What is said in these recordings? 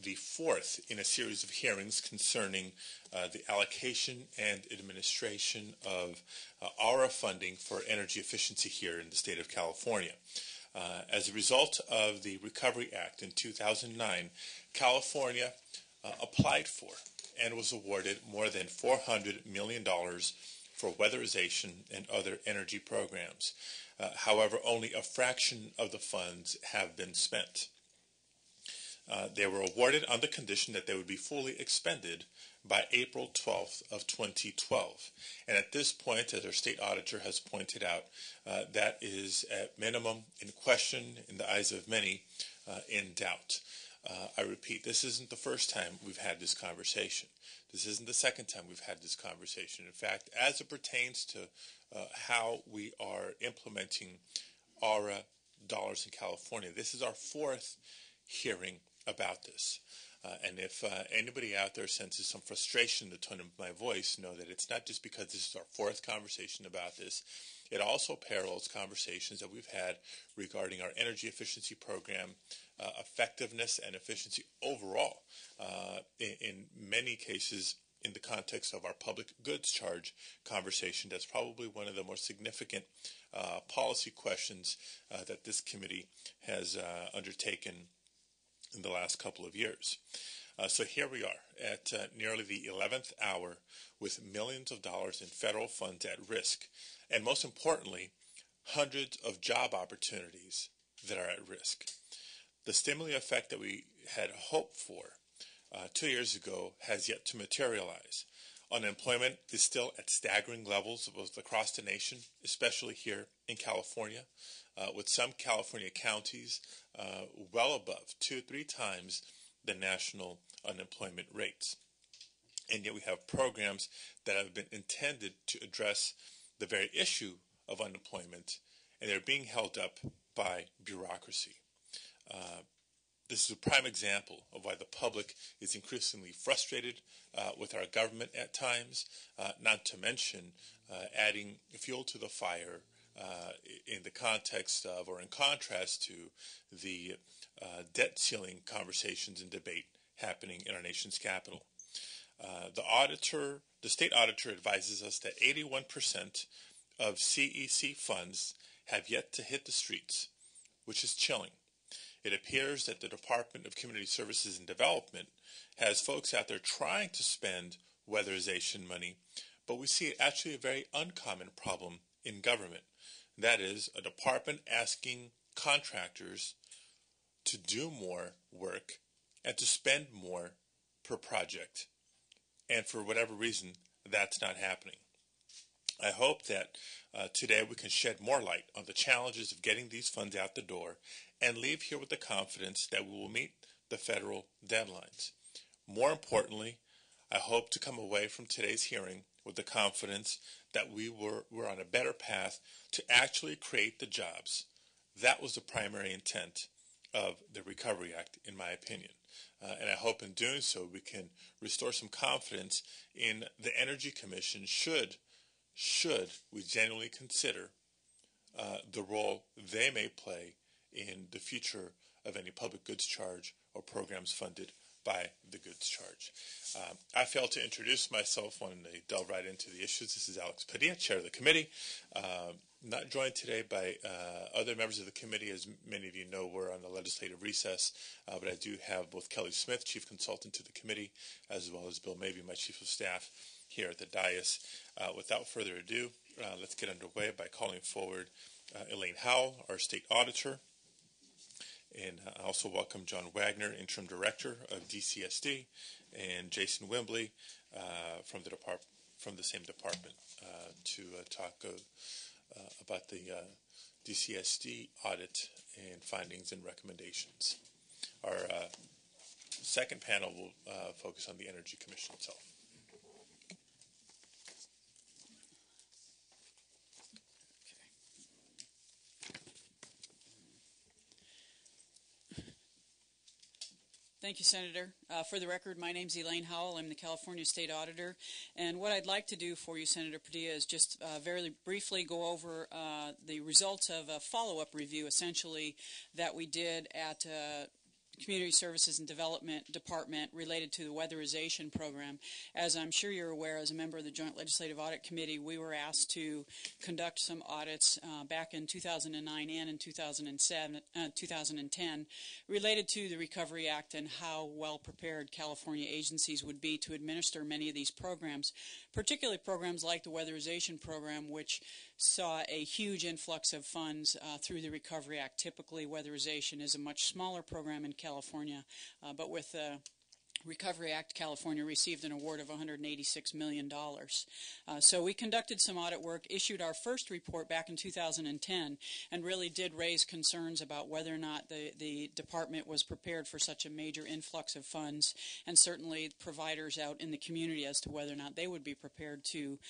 the fourth in a series of hearings concerning the allocation and administration of ARRA funding for energy efficiency here in the state of California. As a result of the Recovery Act in 2009, California applied for and was awarded more than $400 million for weatherization and other energy programs. However, only a fraction of the funds have been spent. They were awarded on the condition that they would be fully expended by April 12th of 2012. And at this point, as our state auditor has pointed out, that is at minimum in question, in the eyes of many, in doubt. I repeat, this isn't the first time we've had this conversation. This isn't the second time we've had this conversation. In fact, as it pertains to how we are implementing ARRA dollars in California, this is our fourth hearing about this. And if anybody out there senses some frustration in the tone of my voice, know that it's not just because this is our fourth conversation about this. It also parallels conversations that we've had regarding our energy efficiency program, effectiveness and efficiency overall, in many cases in the context of our public goods charge conversation. That's probably one of the more significant policy questions that this committee has undertaken in the last couple of years. So here we are at nearly the 11th hour with millions of dollars in federal funds at risk, and most importantly, hundreds of job opportunities that are at risk. The stimuli effect that we had hoped for 2 years ago has yet to materialize. Unemployment is still at staggering levels both across the nation, especially here in California, with some California counties well above 2-3 times the national unemployment rates. And yet we have programs that have been intended to address the very issue of unemployment, and they're being held up by bureaucracy. This is a prime example of why the public is increasingly frustrated with our government at times, not to mention adding fuel to the fire in the context of, or in contrast to, the debt ceiling conversations and debate happening in our nation's capital. The state auditor advises us that 81% of CEC funds have yet to hit the streets, which is chilling. It appears that the Department of Community Services and Development has folks out there trying to spend weatherization money, but we see actually a very uncommon problem in government. That is, a department asking contractors to do more work and to spend more per project. And for whatever reason, that's not happening. I hope that today we can shed more light on the challenges of getting these funds out the door and leave here with the confidence that we will meet the federal deadlines. More importantly, I hope to come away from today's hearing with the confidence that we're on a better path to actually create the jobs. That was the primary intent of the Recovery Act, in my opinion. And I hope in doing so we can restore some confidence in the Energy Commission should we genuinely consider the role they may play in the future of any public goods charge or programs funded by the goods charge. I failed to introduce myself when I delve right into the issues. This is Alex Padilla, chair of the committee. Not joined today by other members of the committee. As many of you know, we're on a legislative recess, but I do have both Kelly Smith, chief consultant to the committee, as well as Bill Mabee, my chief of staff, here at the dais. Without further ado, let's get underway by calling forward Elaine Howell, our state auditor, and I also welcome John Wagner, interim director of DCSD, and Jason Wimbley from the same department to talk about the DCSD audit and findings and recommendations. Our second panel will focus on the Energy Commission itself. Thank you, Senator. For the record, my name's Elaine Howell. I'm the California State Auditor. And what I'd like to do for you, Senator Padilla, is just very briefly go over the results of a follow-up review, essentially, that we did at Community Services and Development Department related to the weatherization program. As I'm sure you're aware, as a member of the Joint Legislative Audit Committee, we were asked to conduct some audits back in 2009 and in 2010 related to the Recovery Act and how well prepared California agencies would be to administer many of these programs, particularly programs like the weatherization program, which saw a huge influx of funds through the Recovery Act. Typically, weatherization is a much smaller program in California, but with the Recovery Act, California received an award of $186 million. So we conducted some audit work, issued our first report back in 2010, and really did raise concerns about whether or not the department was prepared for such a major influx of funds, and certainly providers out in the community as to whether or not they would be prepared to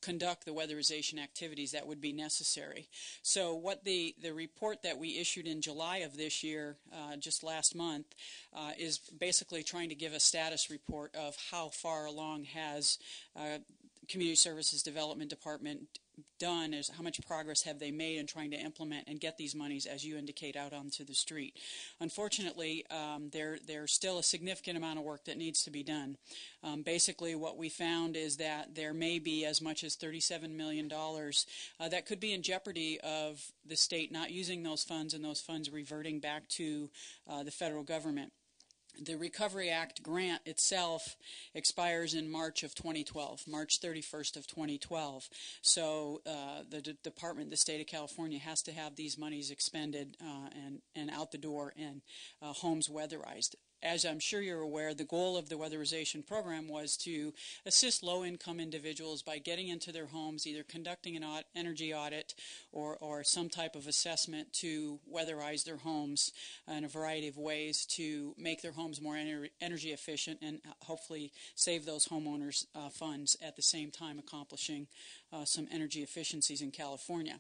conduct the weatherization activities that would be necessary. So what the report that we issued in July of this year, just last month, is basically trying to give a status report of how far along has Community Services Development Department done, is how much progress have they made in trying to implement and get these monies, as you indicate, out onto the street. Unfortunately, there's still a significant amount of work that needs to be done. Basically, what we found is that there may be as much as $37 million that could be in jeopardy of the state not using those funds and those funds reverting back to the federal government. The Recovery Act grant itself expires in March of 2012, March 31st of 2012. So the department, the state of California, has to have these monies expended and out the door and homes weatherized. As I'm sure you're aware, the goal of the weatherization program was to assist low-income individuals by getting into their homes, either conducting an energy audit or some type of assessment to weatherize their homes in a variety of ways to make their homes more energy efficient and hopefully save those homeowners funds at the same time accomplishing some energy efficiencies in California.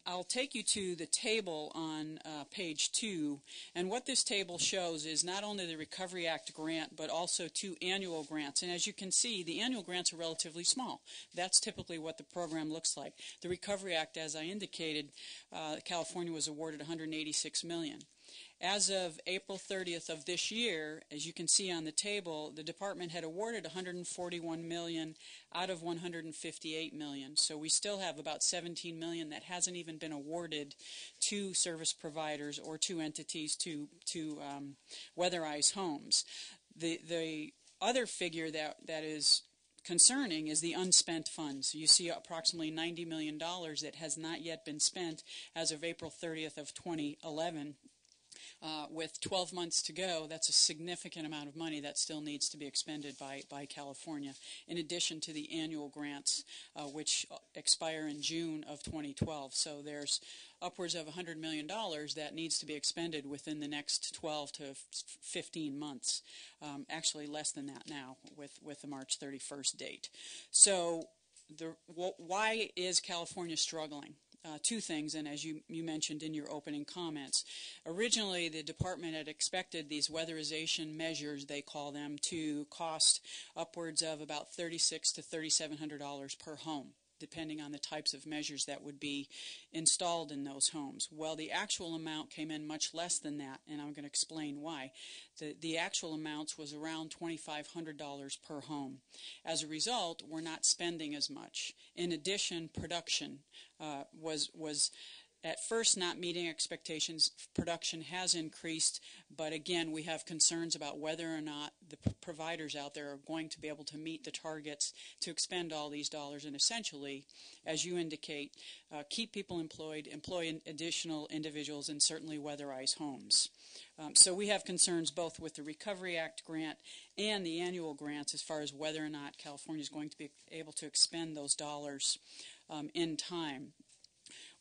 I'll take you to the table on page 2, and what this table shows is not only the Recovery Act grant, but also 2 annual grants. And as you can see, the annual grants are relatively small. That's typically what the program looks like. The Recovery Act, as I indicated, California was awarded $186 million. As of April 30th of this year, as you can see on the table, the department had awarded $141 million out of $158 million. So we still have about $17 million that hasn't even been awarded to service providers or to entities to weatherize homes. The other figure that is concerning is the unspent funds. You see approximately $90 million that has not yet been spent as of April 30th of 2011. With 12 months to go, that's a significant amount of money that still needs to be expended by California, in addition to the annual grants, which expire in June of 2012. So there's upwards of $100 million that needs to be expended within the next 12 to 15 months. Actually less than that now with the March 31st date. So why is California struggling? 2 things, and as you mentioned in your opening comments. Originally, the department had expected these weatherization measures, they call them, to cost upwards of about $3,600 to $3,700 per home, depending on the types of measures that would be installed in those homes. Well, the actual amount came in much less than that, and I'm going to explain why. The actual amounts was around $2,500 per home. As a result, we're not spending as much. In addition, production was at first not meeting expectations. Production has increased, but again, we have concerns about whether or not the providers out there are going to be able to meet the targets to expend all these dollars and essentially, as you indicate, keep people employed, employ additional individuals, and certainly weatherize homes. So we have concerns both with the Recovery Act grant and the annual grants as far as whether or not California is going to be able to expend those dollars in time.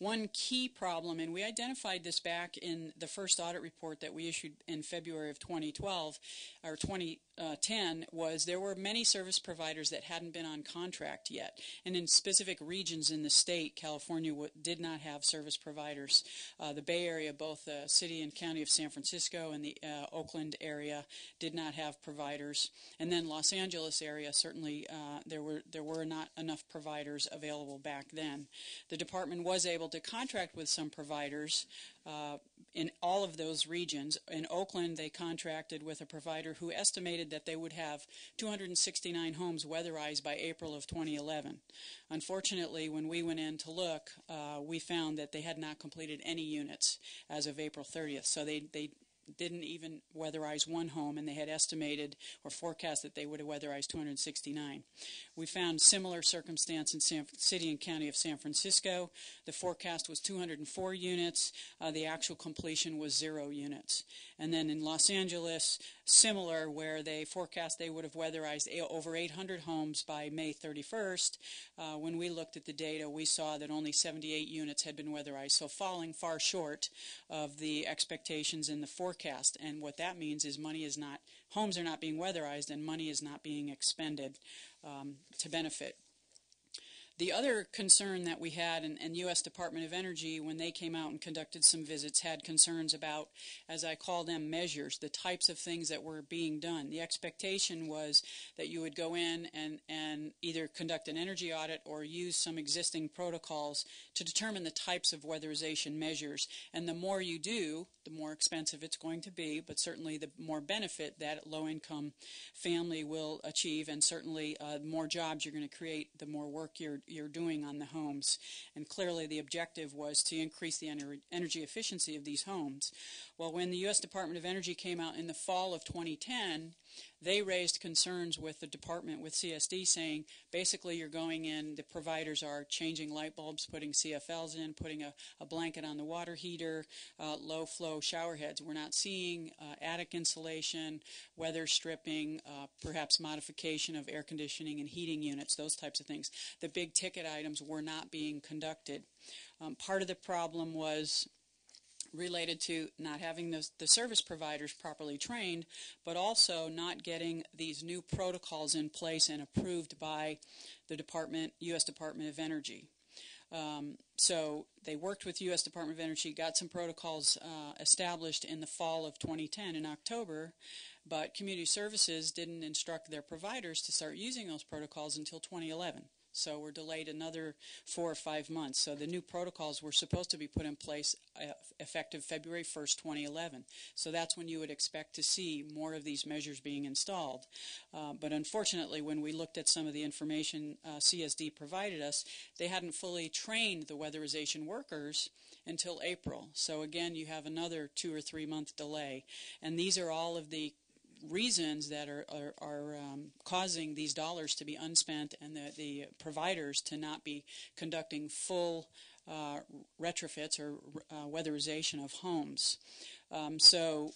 One key problem, and we identified this back in the first audit report that we issued in February of 2012, or 2010, was there were many service providers that hadn't been on contract yet. And in specific regions in the state, California did not have service providers. The Bay Area, both the city and county of San Francisco and the Oakland area did not have providers. And then Los Angeles area, certainly there were not enough providers available back then. The department was able able to contract with some providers in all of those regions. In Oakland, they contracted with a provider who estimated that they would have 269 homes weatherized by April of 2011. Unfortunately, when we went in to look, we found that they had not completed any units as of April 30th. So they didn't even weatherize one home, and they had estimated or forecast that they would have weatherized 269. We found similar circumstance in City and County of San Francisco. The forecast was 204 units. The actual completion was 0 units. And then in Los Angeles, similar, where they forecast they would have weatherized over 800 homes by May 31st. When we looked at the data, we saw that only 78 units had been weatherized, so falling far short of the expectations in the forecast. And what that means is homes are not being weatherized, and money is not being expended to benefit. The other concern that we had, and U.S. Department of Energy, when they came out and conducted some visits, had concerns about, as I call them, measures, the types of things that were being done. The expectation was that you would go in and either conduct an energy audit or use some existing protocols to determine the types of weatherization measures. And the more you do, the more expensive it's going to be, but certainly the more benefit that low-income family will achieve, and certainly the more jobs you're going to create, the more work you're doing on the homes. And clearly the objective was to increase the energy efficiency of these homes. Well, when the U.S. Department of Energy came out in the fall of 2010, they raised concerns with the department, with CSD, saying basically you're going in, the providers are changing light bulbs, putting CFLs in, putting a blanket on the water heater, low flow shower heads. We're not seeing attic insulation, weather stripping, perhaps modification of air conditioning and heating units, those types of things. The big ticket items were not being conducted. Part of the problem was related to not having the service providers properly trained, but also not getting these new protocols in place and approved by the U.S. Department of Energy. So they worked with U.S. Department of Energy, got some protocols established in the fall of 2010 in October, but Community Services didn't instruct their providers to start using those protocols until 2011. So we're delayed another 4 or 5 months. So the new protocols were supposed to be put in place effective February 1st, 2011. So that's when you would expect to see more of these measures being installed. But unfortunately, when we looked at some of the information CSD provided us, they hadn't fully trained the weatherization workers until April. So again, you have another 2 or 3 month delay. And these are all of the reasons that are causing these dollars to be unspent, and the providers to not be conducting full retrofits or weatherization of homes. So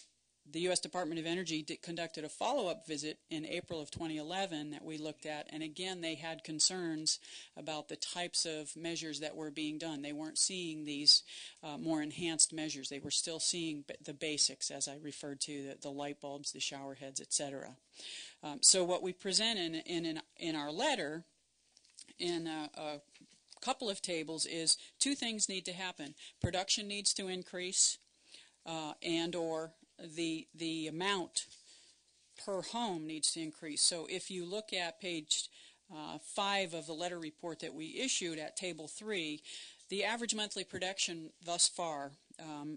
the U.S. Department of Energy conducted a follow-up visit in April of 2011 that we looked at, and again they had concerns about the types of measures that were being done. They weren't seeing these more enhanced measures. They were still seeing the basics, as I referred to, the light bulbs, the shower heads, etc. So what we present in our letter in a couple of tables is 2 things need to happen. Production needs to increase, and or the amount per home needs to increase. So if you look at page 5 of the letter report that we issued at table 3, the average monthly production thus far,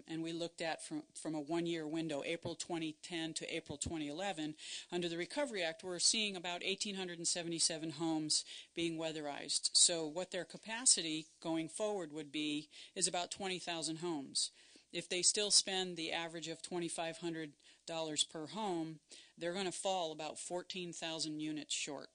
and we looked at from a 1-year window, April 2010 to April 2011, under the Recovery Act, we're seeing about 1,877 homes being weatherized. So what their capacity going forward would be is about 20,000 homes. If they still spend the average of $2,500 per home, they're going to fall about 14,000 units short,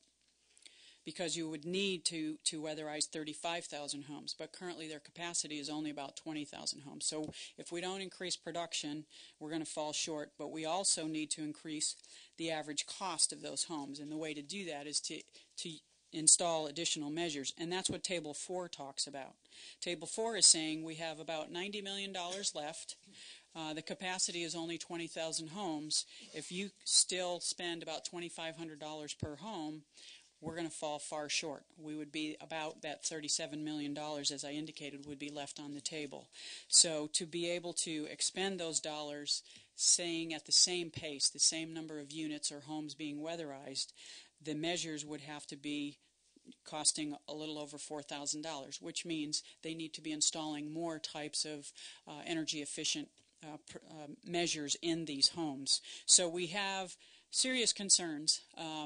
because you would need to weatherize 35,000 homes, but currently their capacity is only about 20,000 homes. So if we don't increase production, we're going to fall short, but we also need to increase the average cost of those homes, and the way to do that is to install additional measures, and that's what Table 4 talks about. Table 4 is saying we have about $90 million left. The capacity is only 20,000 homes. If you still spend about $2,500 per home, we're going to fall far short. We would be about that $37 million, as I indicated, would be left on the table. So to be able to expend those dollars, staying at the same pace, the same number of units or homes being weatherized, the measures would have to be costing a little over $4,000, which means they need to be installing more types of energy efficient measures in these homes. So we have serious concerns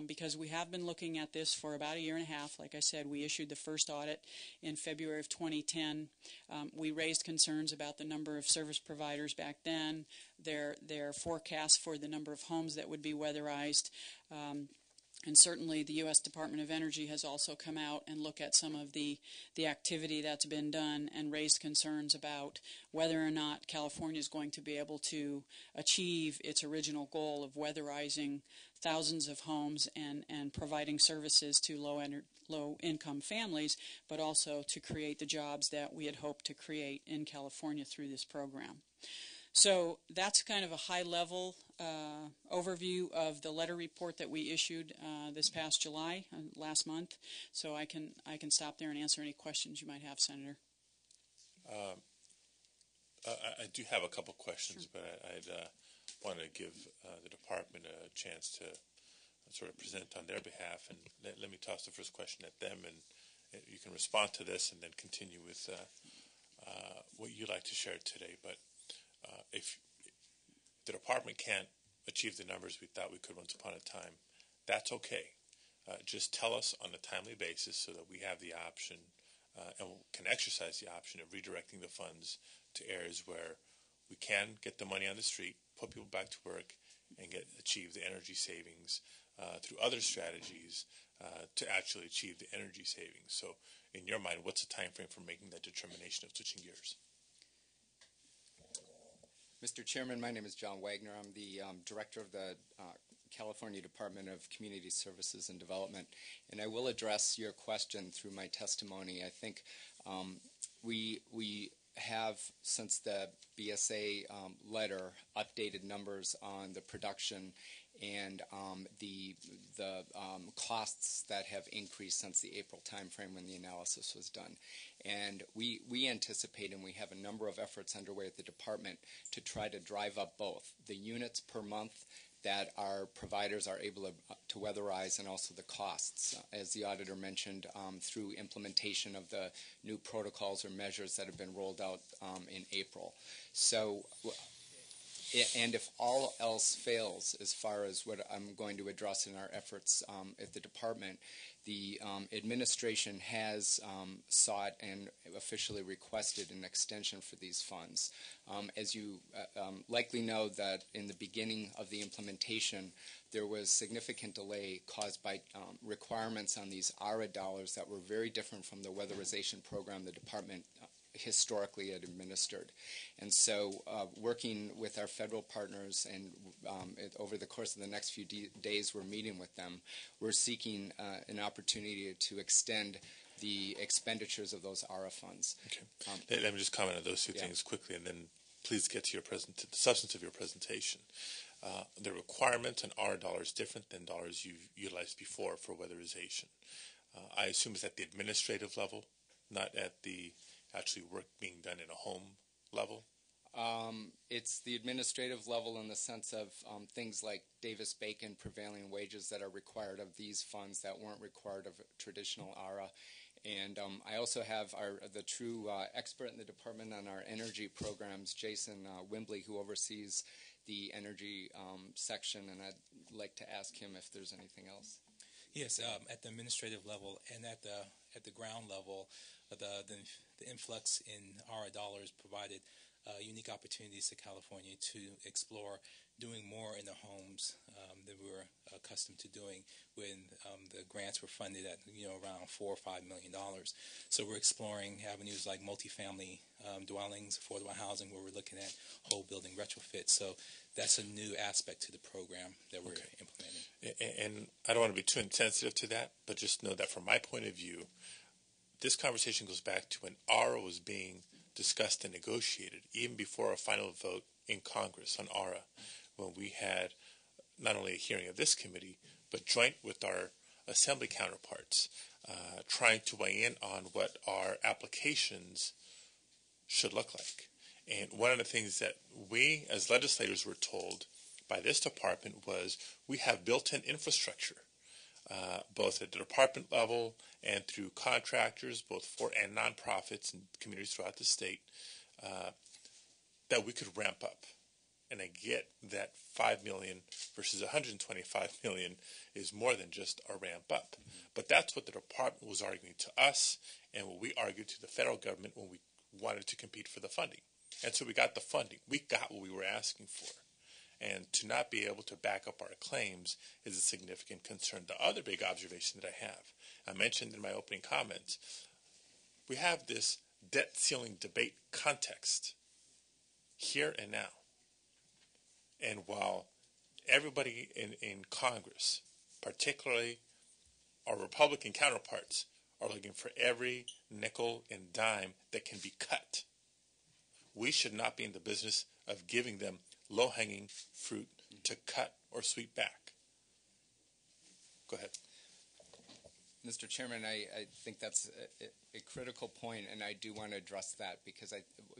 because we have been looking at this for about a year and a half. Like I said, we issued the first audit in February of 2010. We raised concerns about the number of service providers back then, their forecasts for the number of homes that would be weatherized. And certainly the U.S. Department of Energy has also come out and looked at some of the activity that's been done and raised concerns about whether or not California is going to be able to achieve its original goal of weatherizing thousands of homes and providing services to low-income families, but also to create the jobs that we had hoped to create in California through this program. So that's kind of a high-level overview of the letter report that we issued this past July, last month. So I can stop there and answer any questions you might have, Senator. I do have a couple questions, sure. But I'd want to give the department a chance to sort of present on their behalf. And let me toss the first question at them, and you can respond to this and then continue with what you'd like to share today. But if the department can't achieve the numbers we thought we could once upon a time, that's okay. Just tell us on a timely basis so that we have the option and can exercise the option of redirecting the funds to areas where we can get the money on the street, put people back to work, and achieve the energy savings through other strategies to actually achieve the energy savings. So in your mind, what's the time frame for making that determination of switching gears? Mr. Chairman, my name is John Wagner. I'm the director of the California Department of Community Services and Development, and I will address your question through my testimony. I think we have, since the BSA letter, updated numbers on the production and the costs that have increased since the April timeframe when the analysis was done. And we anticipate, and we have a number of efforts underway at the department to try to drive up both the units per month that our providers are able to weatherize, and also the costs, as the auditor mentioned, through implementation of the new protocols or measures that have been rolled out in April. So, and if all else fails, as far as what I'm going to address in our efforts at the department, the administration has sought and officially requested an extension for these funds. As you likely know, that in the beginning of the implementation, there was significant delay caused by requirements on these ARRA dollars that were very different from the weatherization program the department historically had administered. And so working with our federal partners, and over the course of the next few days we're meeting with them, we're seeking an opportunity to extend the expenditures of those ARRA funds. Okay. Let me just comment on those two things quickly, and then please get to the substance of your presentation. The requirements on ARRA dollars different than dollars you've utilized before for weatherization. I assume it's at the administrative level, not at the actually work being done in a home level? It's the administrative level in the sense of things like Davis-Bacon prevailing wages that are required of these funds that weren't required of traditional ARRA. And I also have the true expert in the department on our energy programs, Jason Wimbley, who oversees the energy section, and I'd like to ask him if there's anything else. Yes, at the administrative level and at the ground level, the influx in ARRA dollars provided unique opportunities to California to explore doing more in the homes than we were accustomed to doing when the grants were funded at around $4 or $5 million. So we're exploring avenues like multifamily dwellings, affordable housing, where we're looking at whole building retrofits. So that's a new aspect to the program that we're implementing. And I don't want to be too insensitive to that, but just know that from my point of view, this conversation goes back to when ARRA was being discussed and negotiated, even before a final vote in Congress on ARRA, when we had not only a hearing of this committee, but joint with our assembly counterparts, trying to weigh in on what our applications should look like. And one of the things that we as legislators were told by this department was we have built-in infrastructure both at the department level and through contractors, both for and nonprofits and communities throughout the state, that we could ramp up. And I get that $5 million versus $125 million is more than just a ramp up. But that's what the department was arguing to us and what we argued to the federal government when we wanted to compete for the funding. And so we got the funding. We got what we were asking for. And to not be able to back up our claims is a significant concern. The other big observation that I mentioned in my opening comments, we have this debt ceiling debate context here and now. And while everybody in Congress, particularly our Republican counterparts, are looking for every nickel and dime that can be cut, we should not be in the business of giving them low-hanging fruit to cut or sweep back. Go ahead. Mr. Chairman, I think that's a critical point, and I do want to address that because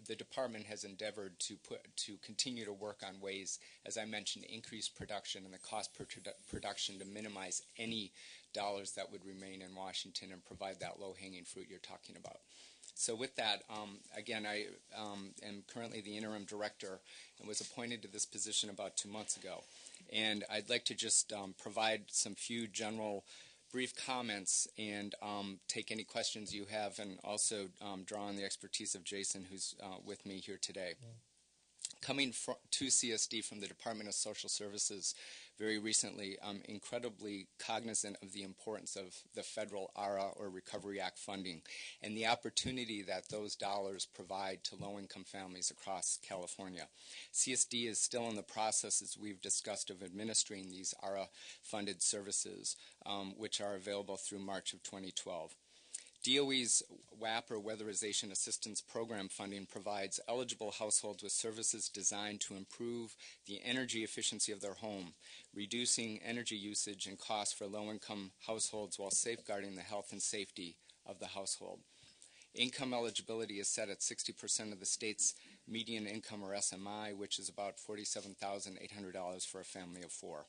the department has endeavored to continue to work on ways, as I mentioned, increase production and the cost per production to minimize any dollars that would remain in Washington and provide that low-hanging fruit you're talking about. So with that, again, I am currently the interim director and was appointed to this position about 2 months ago. And I'd like to just provide some few general brief comments and take any questions you have, and also draw on the expertise of Jason, who's with me here today. Coming to CSD from the Department of Social Services very recently, I'm incredibly cognizant of the importance of the federal ARRA, or Recovery Act funding, and the opportunity that those dollars provide to low-income families across California. CSD is still in the process, as we've discussed, of administering these ARRA-funded services, which are available through March of 2012. DOE's WAP, or Weatherization Assistance Program funding, provides eligible households with services designed to improve the energy efficiency of their home, reducing energy usage and costs for low-income households while safeguarding the health and safety of the household. Income eligibility is set at 60% of the state's median income, or SMI, which is about $47,800 for a family of 4.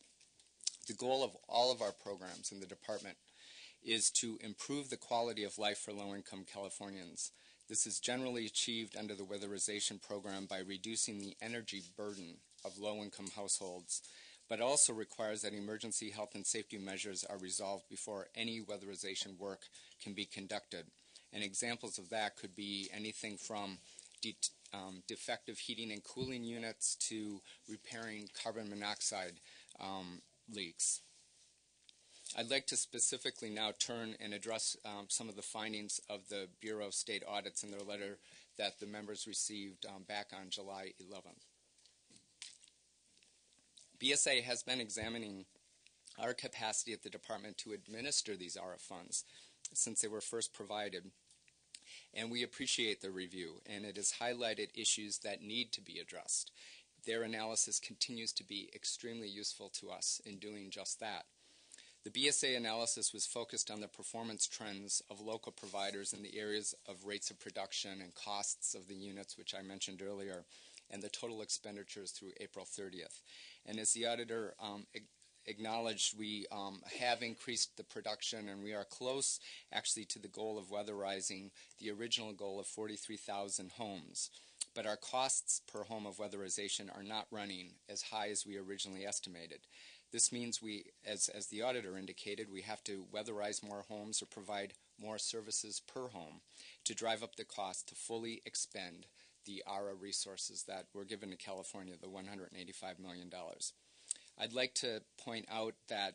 The goal of all of our programs in the department is to improve the quality of life for low-income Californians. This is generally achieved under the Weatherization Program by reducing the energy burden of low-income households, but also requires that emergency health and safety measures are resolved before any weatherization work can be conducted. And examples of that could be anything from defective heating and cooling units to repairing carbon monoxide leaks. I'd like to specifically now turn and address some of the findings of the Bureau of State Audits in their letter that the members received back on July 11th. BSA has been examining our capacity at the department to administer these ARRA funds since they were first provided, and we appreciate the review, and it has highlighted issues that need to be addressed. Their analysis continues to be extremely useful to us in doing just that. The BSA analysis was focused on the performance trends of local providers in the areas of rates of production and costs of the units, which I mentioned earlier, and the total expenditures through April 30th. And as the auditor acknowledged, we have increased the production, and we are close actually to the goal of weatherizing the original goal of 43,000 homes. But our costs per home of weatherization are not running as high as we originally estimated. This means we, as the auditor indicated, we have to weatherize more homes or provide more services per home to drive up the cost to fully expend the ARRA resources that were given to California, the $185 million. I'd like to point out that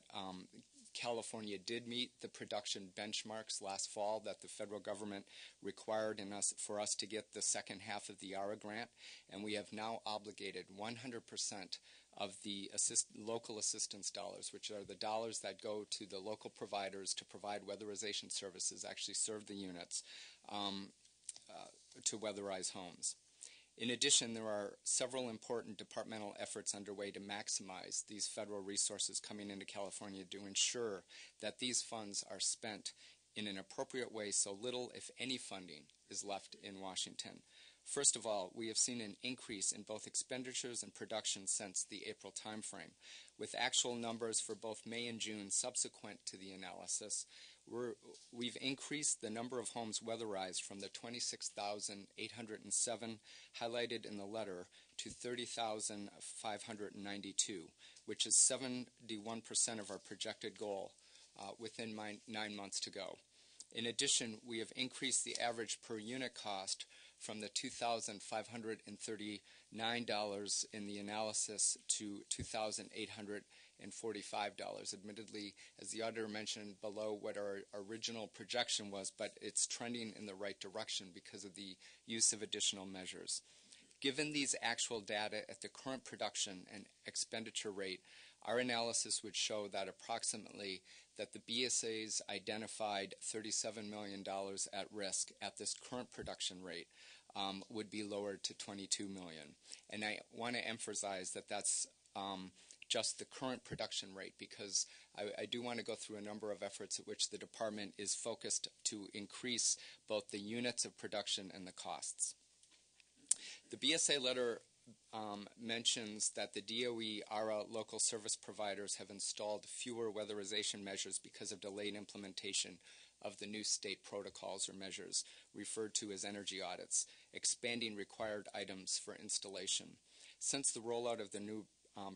California did meet the production benchmarks last fall that the federal government required for us to get the second half of the ARRA grant, and we have now obligated 100% of the local assistance dollars, which are the dollars that go to the local providers to provide weatherization services, actually serve the units, to weatherize homes. In addition, there are several important departmental efforts underway to maximize these federal resources coming into California to ensure that these funds are spent in an appropriate way so little, if any, funding is left in Washington. First of all, we have seen an increase in both expenditures and production since the April timeframe, with actual numbers for both May and June subsequent to the analysis. We've increased the number of homes weatherized from the 26,807 highlighted in the letter to 30,592, which is 71% of our projected goal within 9 months to go. In addition, we have increased the average per unit cost from the $2,539 in the analysis to $2,845. Admittedly, as the auditor mentioned, below what our original projection was, but it's trending in the right direction because of the use of additional measures. Given these actual data at the current production and expenditure rate, our analysis would show that approximately that the BSA's identified $37 million at risk at this current production rate would be lowered to $22 million. And I want to emphasize that that's just the current production rate, because I do want to go through a number of efforts at which the department is focused to increase both the units of production and the costs. The BSA letter mentions that the DOE ARRA local service providers have installed fewer weatherization measures because of delayed implementation of the new state protocols or measures referred to as energy audits, expanding required items for installation. Since the rollout of the new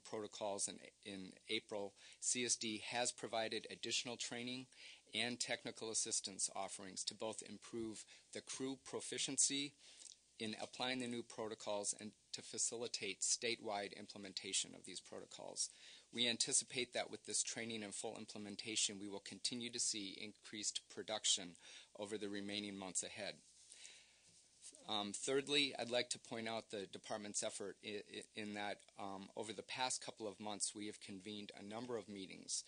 protocols in April, CSD has provided additional training and technical assistance offerings to both improve the crew proficiency in applying the new protocols and to facilitate statewide implementation of these protocols. We anticipate that with this training and full implementation, we will continue to see increased production over the remaining months ahead. Thirdly, I'd like to point out the department's effort in that over the past couple of months, we have convened a number of meetings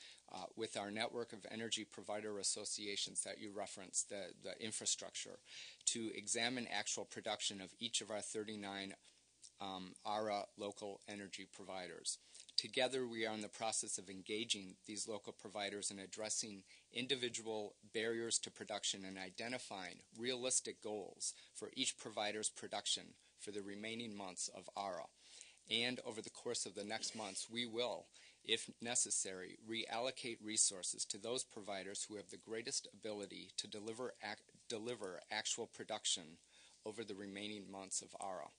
with our network of energy provider associations that you referenced, the infrastructure, to examine actual production of each of our 39 ARRA local energy providers. Together, we are in the process of engaging these local providers and addressing individual barriers to production and identifying realistic goals for each provider's production for the remaining months of ARRA. And over the course of the next months, we will, if necessary, reallocate resources to those providers who have the greatest ability to deliver actual production over the remaining months of ARRA.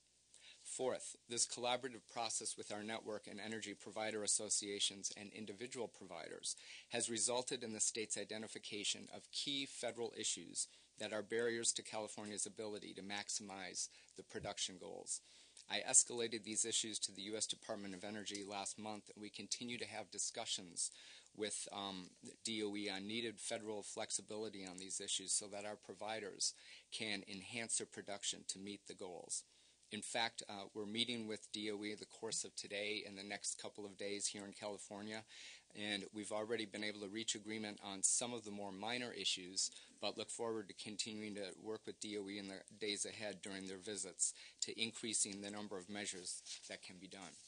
Fourth, this collaborative process with our network and energy provider associations and individual providers has resulted in the state's identification of key federal issues that are barriers to California's ability to maximize the production goals. I escalated these issues to the U.S. Department of Energy last month, and we continue to have discussions with DOE on needed federal flexibility on these issues so that our providers can enhance their production to meet the goals. In fact, we're meeting with DOE the course of today and the next couple of days here in California, and we've already been able to reach agreement on some of the more minor issues, but look forward to continuing to work with DOE in the days ahead during their visits to increasing the number of measures that can be done.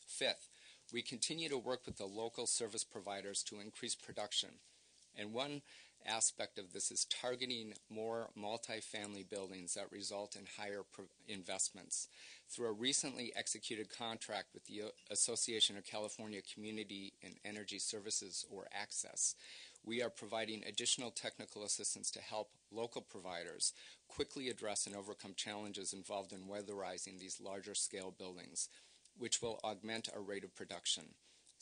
Fifth, we continue to work with the local service providers to increase production, and one aspect of this is targeting more multifamily buildings that result in higher investments. Through a recently executed contract with the Association of California Community and Energy Services, or ACCESS, we are providing additional technical assistance to help local providers quickly address and overcome challenges involved in weatherizing these larger scale buildings, which will augment our rate of production.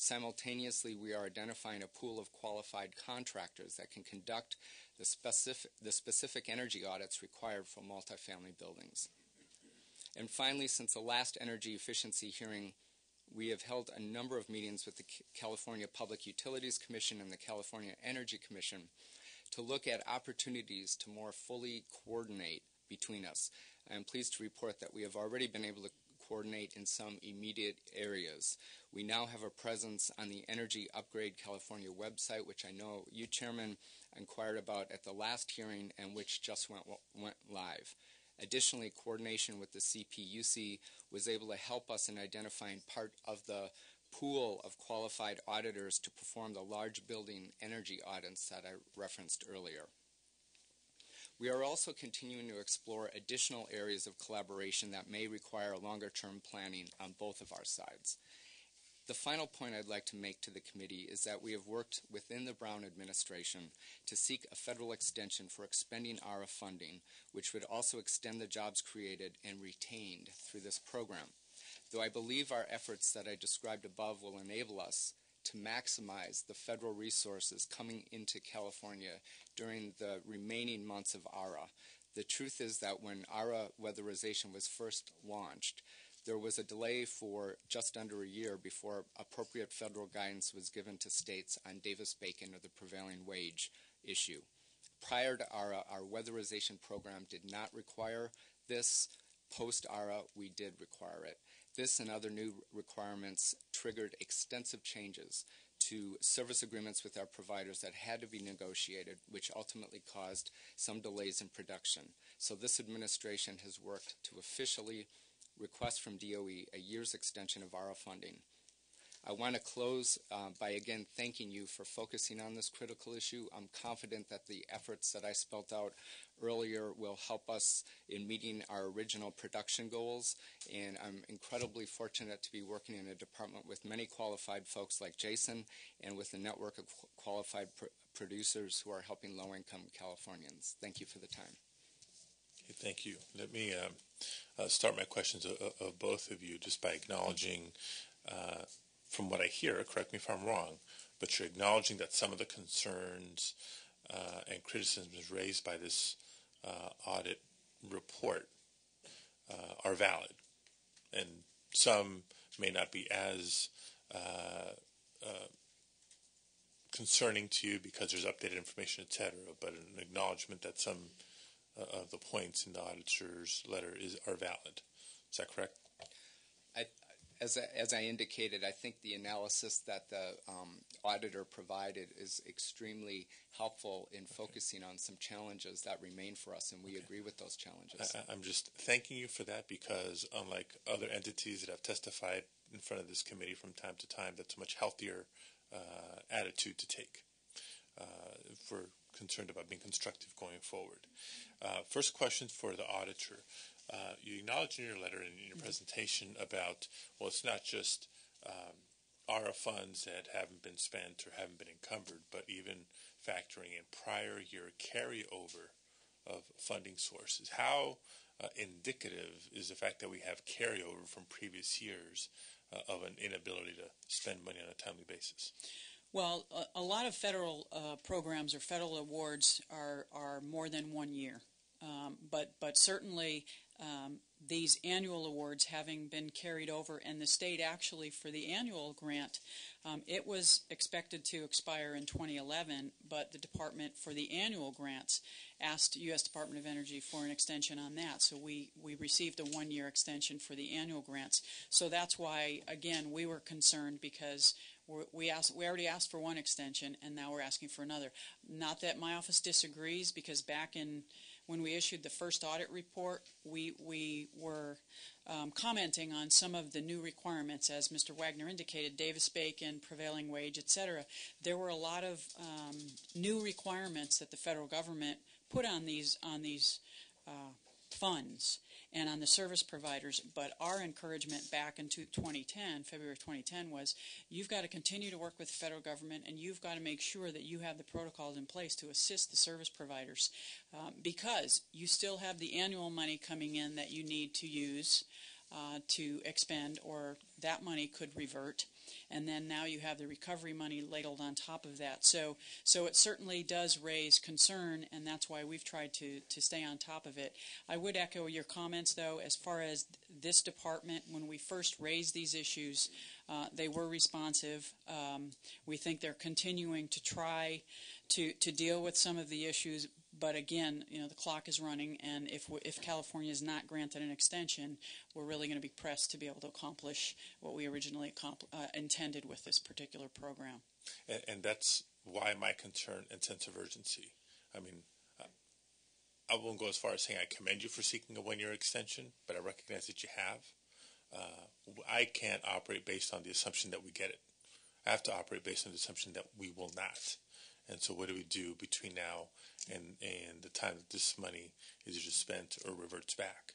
Simultaneously, we are identifying a pool of qualified contractors that can conduct the specific energy audits required for multifamily buildings. And finally, since the last energy efficiency hearing, we have held a number of meetings with the California Public Utilities Commission and the California Energy Commission to look at opportunities to more fully coordinate between us. I am pleased to report that we have already been able to coordinate in some immediate areas. We now have a presence on the Energy Upgrade California website, which I know you, Chairman, inquired about at the last hearing and which just went live. Additionally, coordination with the CPUC was able to help us in identifying part of the pool of qualified auditors to perform the large building energy audits that I referenced earlier. We are also continuing to explore additional areas of collaboration that may require longer-term planning on both of our sides. The final point I'd like to make to the committee is that we have worked within the Brown administration to seek a federal extension for expending ARRA funding, which would also extend the jobs created and retained through this program. Though I believe our efforts that I described above will enable us to maximize the federal resources coming into California during the remaining months of ARRA, the truth is that when ARRA weatherization was first launched, there was a delay for just under a year before appropriate federal guidance was given to states on Davis-Bacon or the prevailing wage issue. Prior to ARRA, our weatherization program did not require this. Post-ARRA, we did require it. This and other new requirements triggered extensive changes to service agreements with our providers that had to be negotiated, which ultimately caused some delays in production. So this administration has worked to officially request from DOE a year's extension of ARRA funding. I want to close by again thanking you for focusing on this critical issue. I'm confident that the efforts that I spelled out earlier will help us in meeting our original production goals, and I'm incredibly fortunate to be working in a department with many qualified folks like Jason and with a network of qualified producers who are helping low-income Californians. Thank you for the time. Okay, thank you. Let me start my questions of both of you just by acknowledging from what I hear, correct me if I'm wrong, but you're acknowledging that some of the concerns and criticisms raised by this audit report are valid, and some may not be as concerning to you because there's updated information, etc., but an acknowledgement that some of the points in the auditor's letter are valid. Is that correct? As I indicated, I think the analysis that the auditor provided is extremely helpful in focusing on some challenges that remain for us, and we agree with those challenges. I'm just thanking you for that because unlike other entities that have testified in front of this committee from time to time, that's a much healthier attitude to take if we're concerned about being constructive going forward. First question for the auditor. You acknowledge in your letter and in your presentation about, well, it's not just ARRA funds that haven't been spent or haven't been encumbered, but even factoring in prior year carryover of funding sources. How indicative is the fact that we have carryover from previous years of an inability to spend money on a timely basis? Well, a lot of federal programs or federal awards are more than 1 year. But certainly these annual awards having been carried over, and the state actually for the annual grant, it was expected to expire in 2011, but the department for the annual grants asked U.S. Department of Energy for an extension on that. So we received a 1-year extension for the annual grants. So that's why, again, we were concerned because we already asked for one extension, and now we're asking for another. Not that my office disagrees, because back in when we issued the first audit report, we were commenting on some of the new requirements, as Mr. Wagner indicated, Davis-Bacon, prevailing wage, etc. There were a lot of new requirements that the federal government put on these funds and on the service providers, but our encouragement back in 2010, February of 2010, was you've got to continue to work with the federal government, and you've got to make sure that you have the protocols in place to assist the service providers, because you still have the annual money coming in that you need to use to expend, or that money could revert, and then now you have the recovery money ladled on top of that. So it certainly does raise concern, and that's why we've tried to stay on top of it. I would echo your comments, though, as far as this department, when we first raised these issues, they were responsive. We think they're continuing to try to deal with some of the issues. But again, the clock is running, and if California is not granted an extension, we're really going to be pressed to be able to accomplish what we originally intended with this particular program. And that's why my concern and sense of urgency. I mean, I won't go as far as saying I commend you for seeking a 1-year extension, but I recognize that you have. I can't operate based on the assumption that we get it. I have to operate based on the assumption that we will not. And so what do we do between now and the time that this money is either spent or reverts back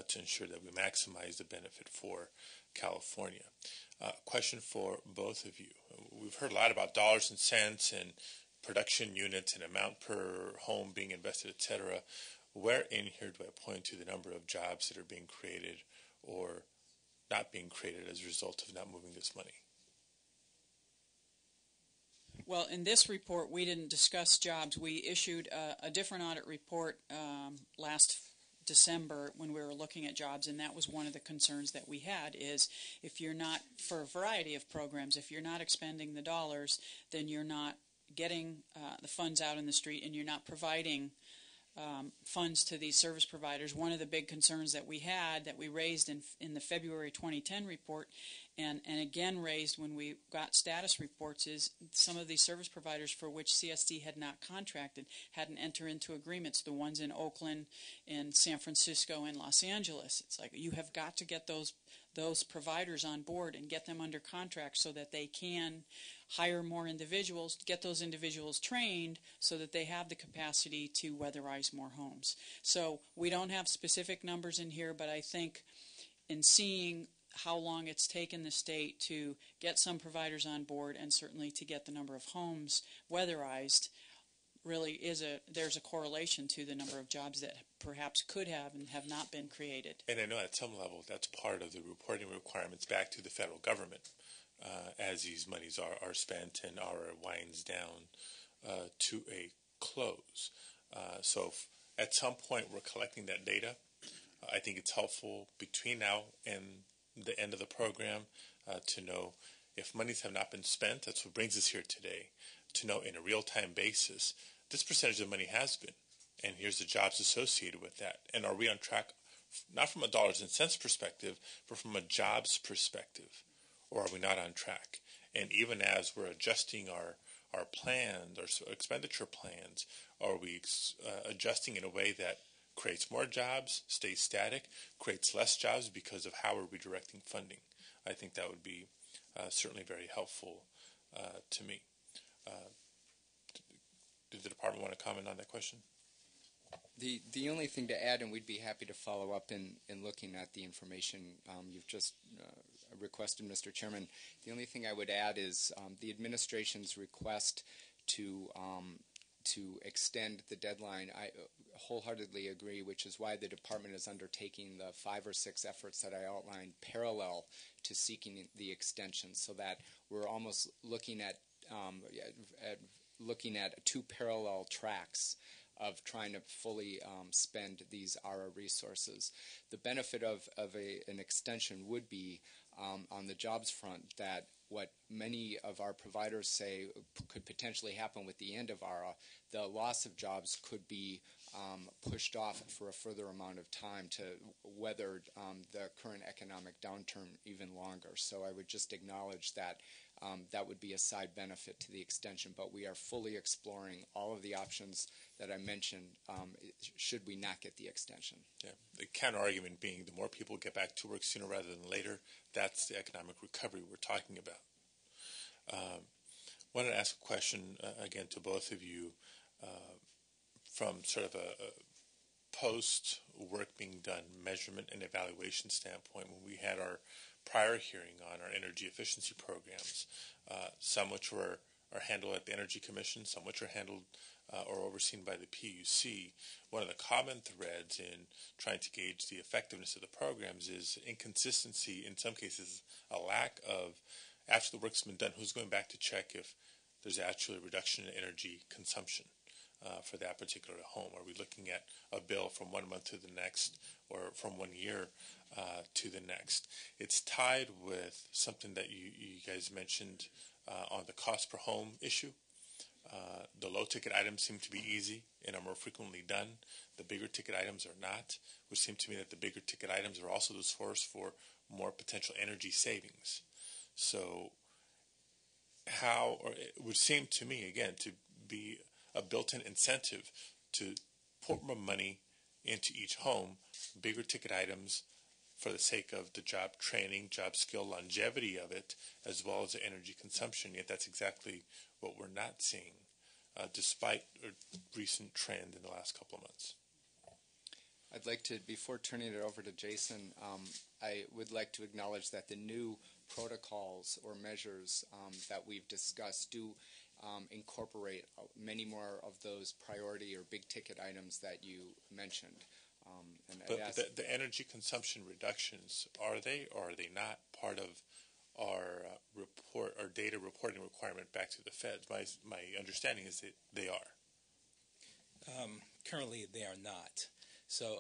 to ensure that we maximize the benefit for California. Question for both of you. We've heard a lot about dollars and cents and production units and amount per home being invested, etc. Where in here do I point to the number of jobs that are being created or not being created as a result of not moving this money? Well, in this report, we didn't discuss jobs. We issued a different audit report last December when we were looking at jobs, and that was one of the concerns that we had is if you're not, for a variety of programs, if you're not expending the dollars, then you're not getting the funds out in the street and you're not providing funds to these service providers. One of the big concerns that we had, that we raised in the February 2010 report and again raised when we got status reports, is some of these service providers for which CSD had not contracted hadn't entered into agreements, the ones in Oakland, in San Francisco, and Los Angeles. It's like you have got to get those providers on board and get them under contract so that they can hire more individuals, get those individuals trained so that they have the capacity to weatherize more homes. So we don't have specific numbers in here, but I think in seeing how long it's taken the state to get some providers on board and certainly to get the number of homes weatherized, really there's a correlation to the number of jobs that perhaps could have and have not been created. And I know at some level that's part of the reporting requirements back to the federal government as these monies are spent and ARRA winds down to a close. So if at some point we're collecting that data, I think it's helpful between now and the end of the program to know if monies have not been spent. That's what brings us here today, to know in a real-time basis this percentage of money has been, and here's the jobs associated with that. And are we on track, not from a dollars and cents perspective, but from a jobs perspective, or are we not on track? And even as we're adjusting our plans, our expenditure plans, are we adjusting in a way that creates more jobs, stays static, creates less jobs because of how we're redirecting funding? I think that would be certainly very helpful to me. Did the department want to comment on that question? The only thing to add, and we'd be happy to follow up in looking at the information you've just requested, Mr. Chairman, the only thing I would add is the administration's request to extend the deadline. I wholeheartedly agree, which is why the department is undertaking the 5 or 6 efforts that I outlined parallel to seeking the extension, so that we're almost looking at two parallel tracks of trying to fully spend these ARRA resources. The benefit of an extension would be on the jobs front, that what many of our providers say could potentially happen with the end of ARRA, the loss of jobs could be pushed off for a further amount of time to weather the current economic downturn even longer. So I would just acknowledge that that would be a side benefit to the extension, but we are fully exploring all of the options that I mentioned should we not get the extension. Yeah. The counter argument being the more people get back to work sooner rather than later, that's the economic recovery we're talking about. I wanted to ask a question again to both of you from sort of a post-work being done measurement and evaluation standpoint. When we had our prior hearing on our energy efficiency programs, some which are handled at the Energy Commission, some which are handled or overseen by the PUC, one of the common threads in trying to gauge the effectiveness of the programs is inconsistency, in some cases a lack of, after the work's been done, who's going back to check if there's actually a reduction in energy consumption for that particular home. Are we looking at a bill from 1 month to the next, or from 1 year to the next? It's tied with something that you guys mentioned on the cost per home issue. The low-ticket items seem to be easy and are more frequently done. The bigger ticket items are not, which seems to me that the bigger ticket items are also the source for more potential energy savings. So it would seem to me, again, to be a built-in incentive to put more money into each home, bigger ticket items, for the sake of the job training, job skill, longevity of it, as well as the energy consumption. Yet that's exactly what we're not seeing despite a recent trend in the last couple of months. I'd like to, before turning it over to Jason, I would like to acknowledge that the new protocols or measures that we've discussed do incorporate many more of those priority or big ticket items that you mentioned. But the energy consumption reductions, are they or are they not part of our our data reporting requirement back to the feds? My understanding is that they are. Currently, they are not. So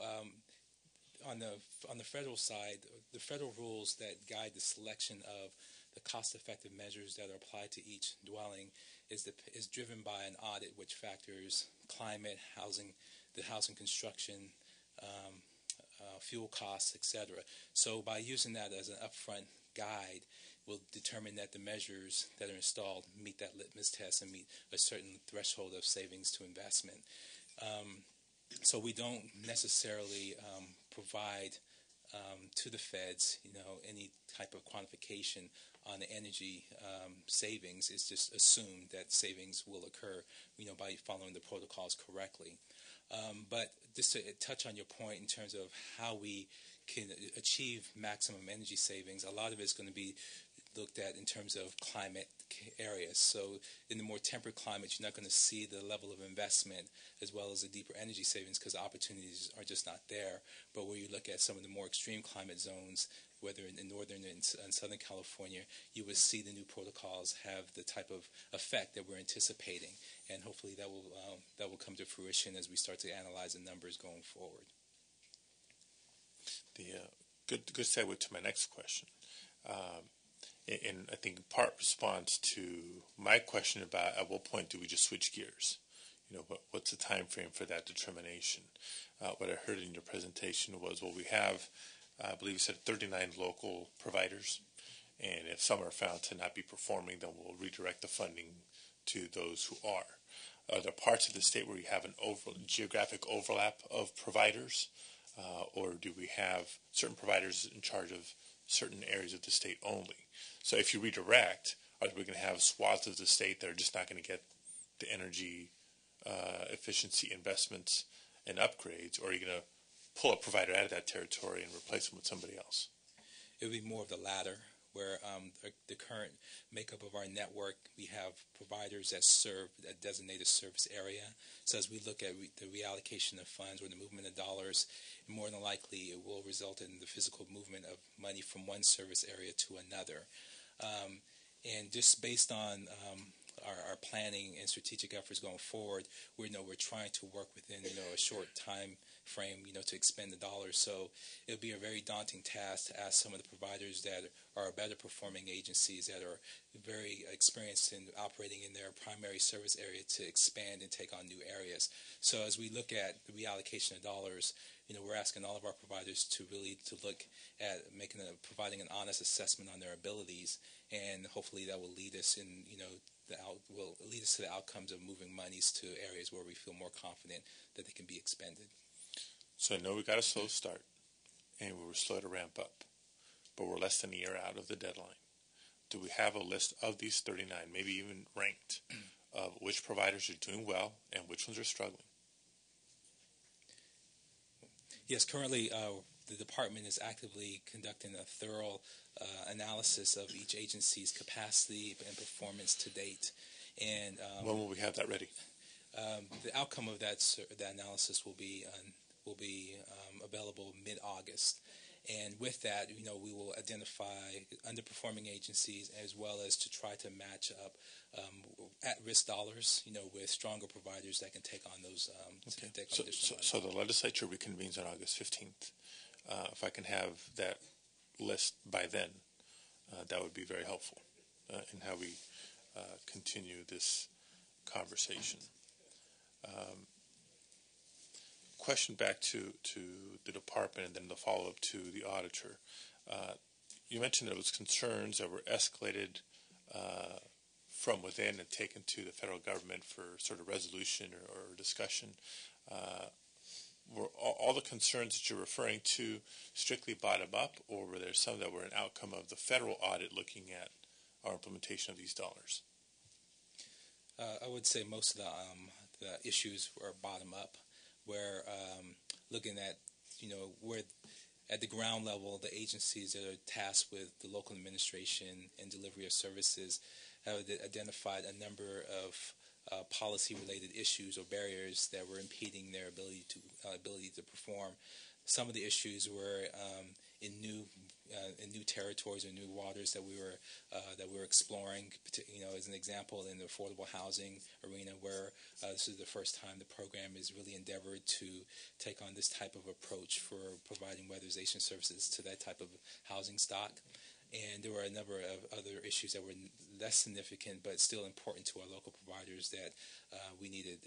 on the federal side, the federal rules that guide the selection of the cost-effective measures that are applied to each dwelling is driven by an audit which factors climate, the housing construction, fuel costs, etc. So by using that as an upfront guide, we'll determine that the measures that are installed meet that litmus test and meet a certain threshold of savings to investment. So we don't necessarily provide to the feds, any type of quantification on the energy savings. It's just assumed that savings will occur, by following the protocols correctly. But just to touch on your point in terms of how we can achieve maximum energy savings, a lot of it's going to be looked at in terms of climate areas. So in the more temperate climates, you're not going to see the level of investment as well as the deeper energy savings because the opportunities are just not there. But where you look at some of the more extreme climate zones, whether in northern and southern California, you would see the new protocols have the type of effect that we're anticipating. And hopefully that will come to fruition as we start to analyze the numbers going forward. Good segue to my next question. And I think in part response to my question about at what point do we just switch gears? What's the time frame for that determination? What I heard in your presentation was, we have, I believe you said 39 local providers, and if some are found to not be performing, then we'll redirect the funding to those who are. Are there parts of the state where you have an geographic overlap of providers, or do we have certain providers in charge of certain areas of the state only? So if you redirect, are we going to have swaths of the state that are just not going to get the energy efficiency investments and upgrades, or are you going to pull a provider out of that territory and replace them with somebody else? It would be more of the latter, where the current makeup of our network, we have providers that serve a designated service area. So as we look at the reallocation of funds or the movement of dollars, more than likely it will result in the physical movement of money from one service area to another. And just based on our planning and strategic efforts going forward, we're trying to work within a short time frame to expend the dollars. So it'll be a very daunting task to ask some of the providers that are better performing agencies that are very experienced in operating in their primary service area to expand and take on new areas. So as we look at the reallocation of dollars, we're asking all of our providers to look at providing an honest assessment on their abilities, and hopefully that will lead us will lead us to the outcomes of moving monies to areas where we feel more confident that they can be expended. So I know we got a slow start, and we were slow to ramp up, but we're less than a year out of the deadline. Do we have a list of these 39, maybe even ranked, of which providers are doing well and which ones are struggling? Yes, currently the department is actively conducting a thorough analysis of each agency's capacity and performance to date. And when will we have that ready? The outcome of that analysis will be available mid-August. And with that, we will identify underperforming agencies as well as to try to match up at-risk dollars, with stronger providers that can take on those. Okay. So the legislature reconvenes on August 15th. If I can have that list by then, that would be very helpful in how we continue this conversation. Question back to the department and then the follow-up to the auditor. You mentioned there was concerns that were escalated from within and taken to the federal government for sort of resolution or discussion. Were all the concerns that you're referring to strictly bottom up, or were there some that were an outcome of the federal audit looking at our implementation of these dollars? I would say most of the issues are bottom up, where looking at where at the ground level, the agencies that are tasked with the local administration and delivery of services have identified a number of policy-related issues or barriers that were impeding their ability to perform. Some of the issues were in new territories or new waters that we were exploring. As an example, in the affordable housing arena, where this is the first time the program has really endeavored to take on this type of approach for providing weatherization services to that type of housing stock. And there were a number of other issues that were less significant but still important to our local providers that we needed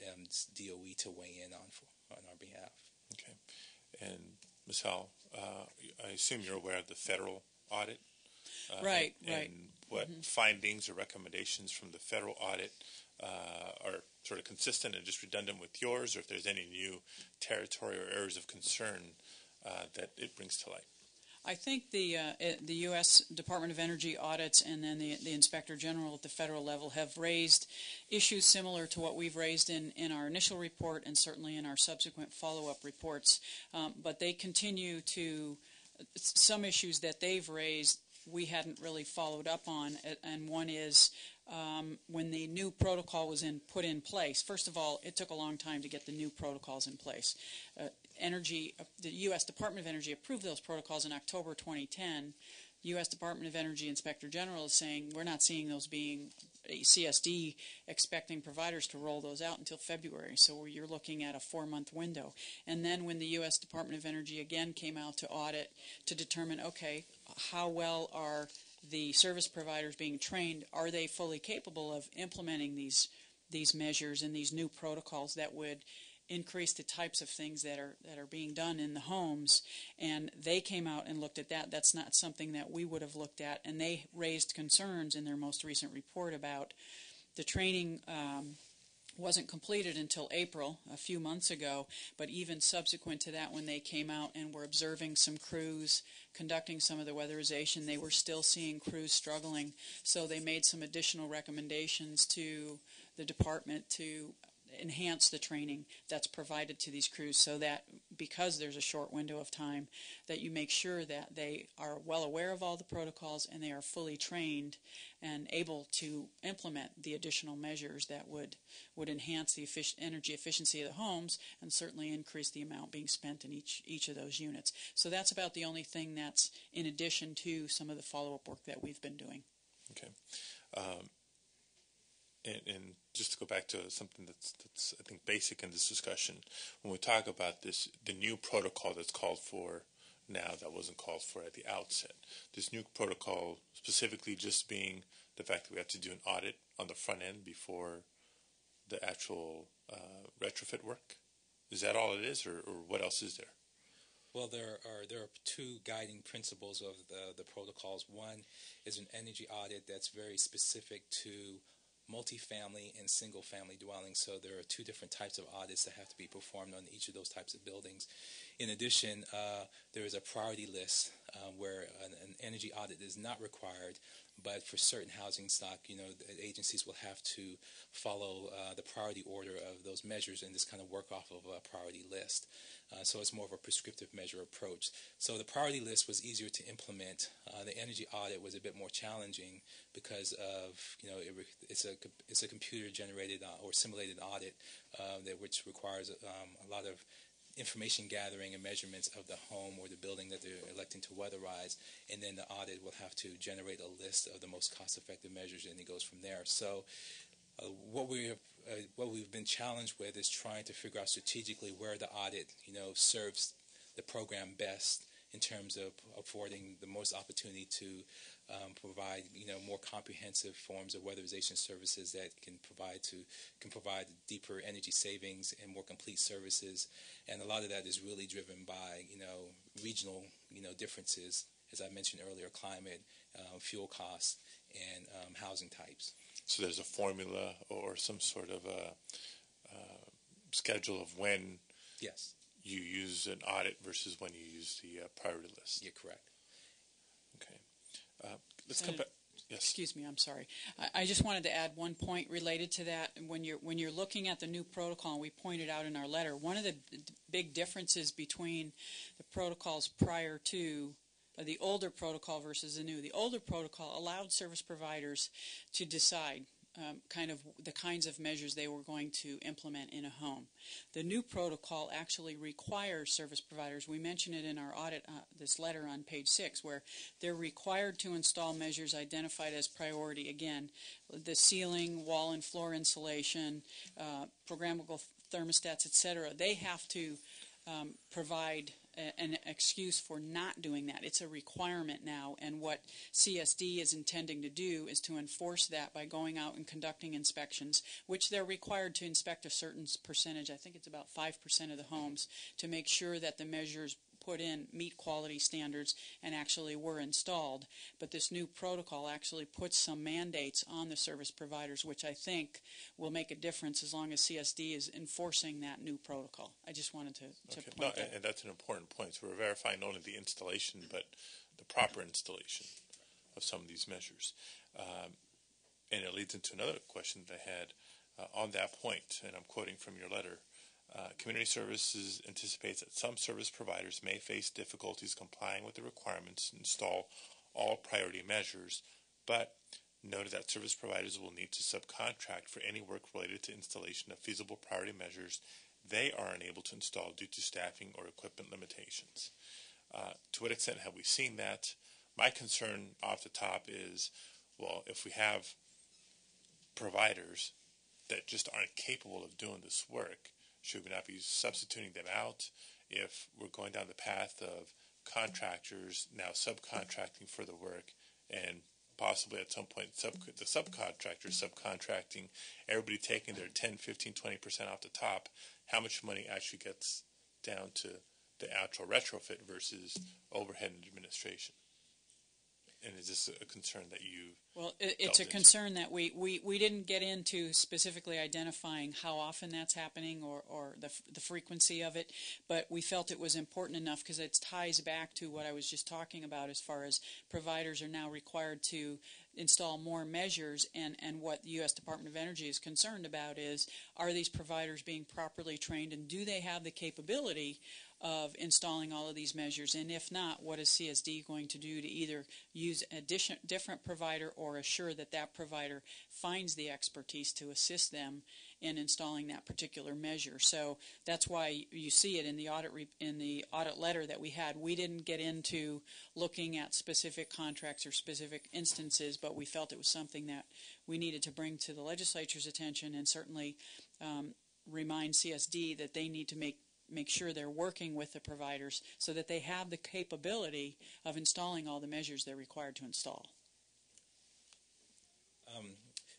DOE to weigh in on our behalf. Okay. And Ms. Howell, I assume you're aware of the federal audit? Right. And what findings or recommendations from the federal audit are sort of consistent and just redundant with yours, or if there's any new territory or areas of concern that it brings to light? I think the U.S. Department of Energy audits and then the Inspector General at the federal level have raised issues similar to what we've raised in our initial report and certainly in our subsequent follow-up reports. But they continue to, some issues that they've raised we hadn't really followed up on, and one is when the new protocol was put in place. First of all, it took a long time to get the new protocols in place. The U.S. Department of Energy approved those protocols in October 2010. U.S. Department of Energy Inspector General is saying we're not seeing those being CSD expecting providers to roll those out until February. So you're looking at a 4-month window. And then when the U.S. Department of Energy again came out to audit to determine, okay, how well are the service providers being trained? Are they fully capable of implementing these measures and these new protocols that would increase the types of things that are being done in the homes? And they came out and looked at that. That's not something that we would have looked at, and they raised concerns in their most recent report about the training wasn't completed until April, a few months ago, but even subsequent to that, when they came out and were observing some crews conducting some of the weatherization, they were still seeing crews struggling. So they made some additional recommendations to the department to enhance the training that's provided to these crews, so that because there's a short window of time, that you make sure that they are well aware of all the protocols and they are fully trained and able to implement the additional measures that would enhance the energy efficiency of the homes and certainly increase the amount being spent in each of those units. So that's about the only thing that's in addition to some of the follow-up work that we've been doing. Okay. And just to go back to something that's I think basic in this discussion, when we talk about this, the new protocol that's called for now that wasn't called for at the outset, this new protocol specifically just being the fact that we have to do an audit on the front end before the actual retrofit work, is that all it is, or what else is there? Well, there are two guiding principles of the protocols. One is an energy audit that's very specific to multifamily and single-family dwellings. So there are two different types of audits that have to be performed on each of those types of buildings. In addition, there is a priority list where an energy audit is not required, but for certain housing stock, the agencies will have to follow the priority order of those measures and just kind of work off of a priority list. So it's more of a prescriptive measure approach. So the priority list was easier to implement. The energy audit was a bit more challenging because of, it's a computer-generated or simulated audit which requires a lot of information gathering and measurements of the home or the building that they're electing to weatherize, and then the audit will have to generate a list of the most cost-effective measures, and it goes from there. So what we've been challenged with is trying to figure out strategically where the audit, serves the program best in terms of affording the most opportunity to provide, more comprehensive forms of weatherization services that can provide deeper energy savings and more complete services. And a lot of that is really driven by, regional, differences, as I mentioned earlier, climate, fuel costs, and housing types. So there's a formula or some sort of a schedule of when yes, you use an audit versus when you use the priority list. You're correct. Okay. Let's come back. Yes. Excuse me, I'm sorry. I just wanted to add one point related to that. When you're looking at the new protocol, and we pointed out in our letter, one of the big differences between the protocols prior to the older protocol versus the new. The older protocol allowed service providers to decide kind of the kinds of measures they were going to implement in a home. The new protocol actually requires service providers, we mention it in our audit, this letter on page 6, where they're required to install measures identified as priority. Again, the ceiling, wall and floor insulation, programmable thermostats, etc. They have to provide an excuse for not doing that. It's a requirement now, and what CSD is intending to do is to enforce that by going out and conducting inspections, which they're required to inspect a certain percentage, I think it's about 5% of the homes, to make sure that the measures put in meet quality standards and actually were installed. But this new protocol actually puts some mandates on the service providers, which I think will make a difference as long as CSD is enforcing that new protocol. I just wanted to point that. And that's an important point. So we're verifying not only the installation, but the proper installation of some of these measures. And it leads into another question that I had on that point, and I'm quoting from your letter. Community Services anticipates that some service providers may face difficulties complying with the requirements to install all priority measures, but noted that service providers will need to subcontract for any work related to installation of feasible priority measures they are unable to install due to staffing or equipment limitations. To what extent have we seen that? My concern off the top is, well, if we have providers that just aren't capable of doing this work, should we not be substituting them out? If we're going down the path of contractors now subcontracting for the work, and possibly at some point the subcontractors subcontracting, everybody taking their 10, 15, 20% off the top, how much money actually gets down to the actual retrofit versus overhead and administration? And is this a concern that you... Well, it's a concern that we didn't get into specifically identifying how often that's happening or the frequency of it, but we felt it was important enough because it ties back to what I was just talking about as far as providers are now required to install more measures, and what the U.S. Department of Energy is concerned about is, are these providers being properly trained, and do they have the capability of installing all of these measures? And if not, what is CSD going to do to either use a different provider or assure that that provider finds the expertise to assist them in installing that particular measure? So that's why you see it in the audit letter that we had. We didn't get into looking at specific contracts or specific instances, but we felt it was something that we needed to bring to the legislature's attention, and certainly remind CSD that they need to make sure they're working with the providers so that they have the capability of installing all the measures they're required to install.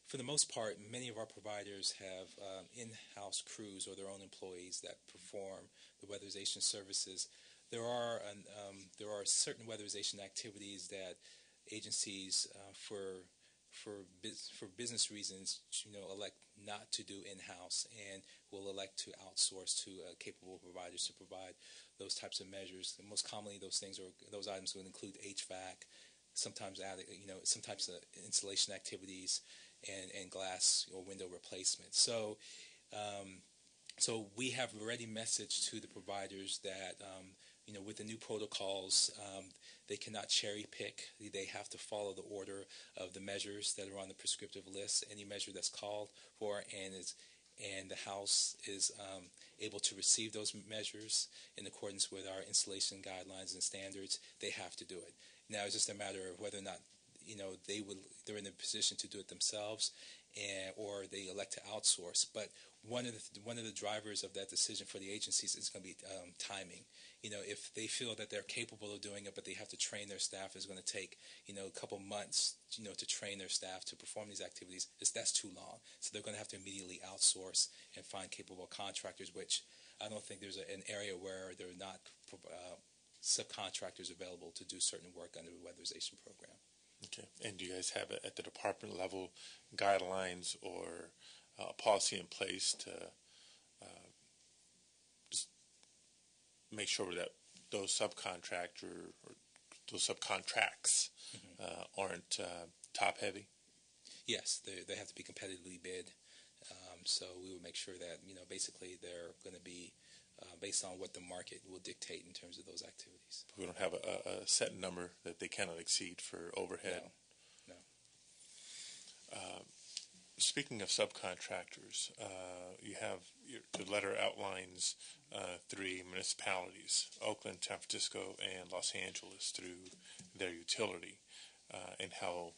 For the most part, many of our providers have in-house crews or their own employees that perform the weatherization services. There are certain weatherization activities that agencies, for business reasons, elect not to do in-house and will elect to outsource to capable providers to provide those types of measures. And most commonly, those items will include HVAC, sometimes some types of insulation activities, and glass or window replacement. So we have already messaged to the providers that with the new protocols, they cannot cherry pick. They have to follow the order of the measures that are on the prescriptive list. Any measure that's called for and the house is able to receive those measures in accordance with our installation guidelines and standards, they have to do it. Now it's just a matter of whether or not they're in a position to do it themselves, or they elect to outsource. But one of the drivers of that decision for the agencies is going to be timing. If they feel that they're capable of doing it, but they have to train their staff, is going to take a couple months to train their staff to perform these activities. That's too long. So they're going to have to immediately outsource and find capable contractors, which I don't think there's an area where there are not subcontractors available to do certain work under the weatherization program. Okay. And do you guys have at the department level guidelines or policy in place to just make sure that those subcontractor or those subcontracts aren't top-heavy? Yes, they have to be competitively bid. So we would make sure that, basically they're going to be based on what the market will dictate in terms of those activities. We don't have a set number that they cannot exceed for overhead. No. Speaking of subcontractors, you have the letter outlines 3 municipalities, Oakland, San Francisco, and Los Angeles, through their utility, and how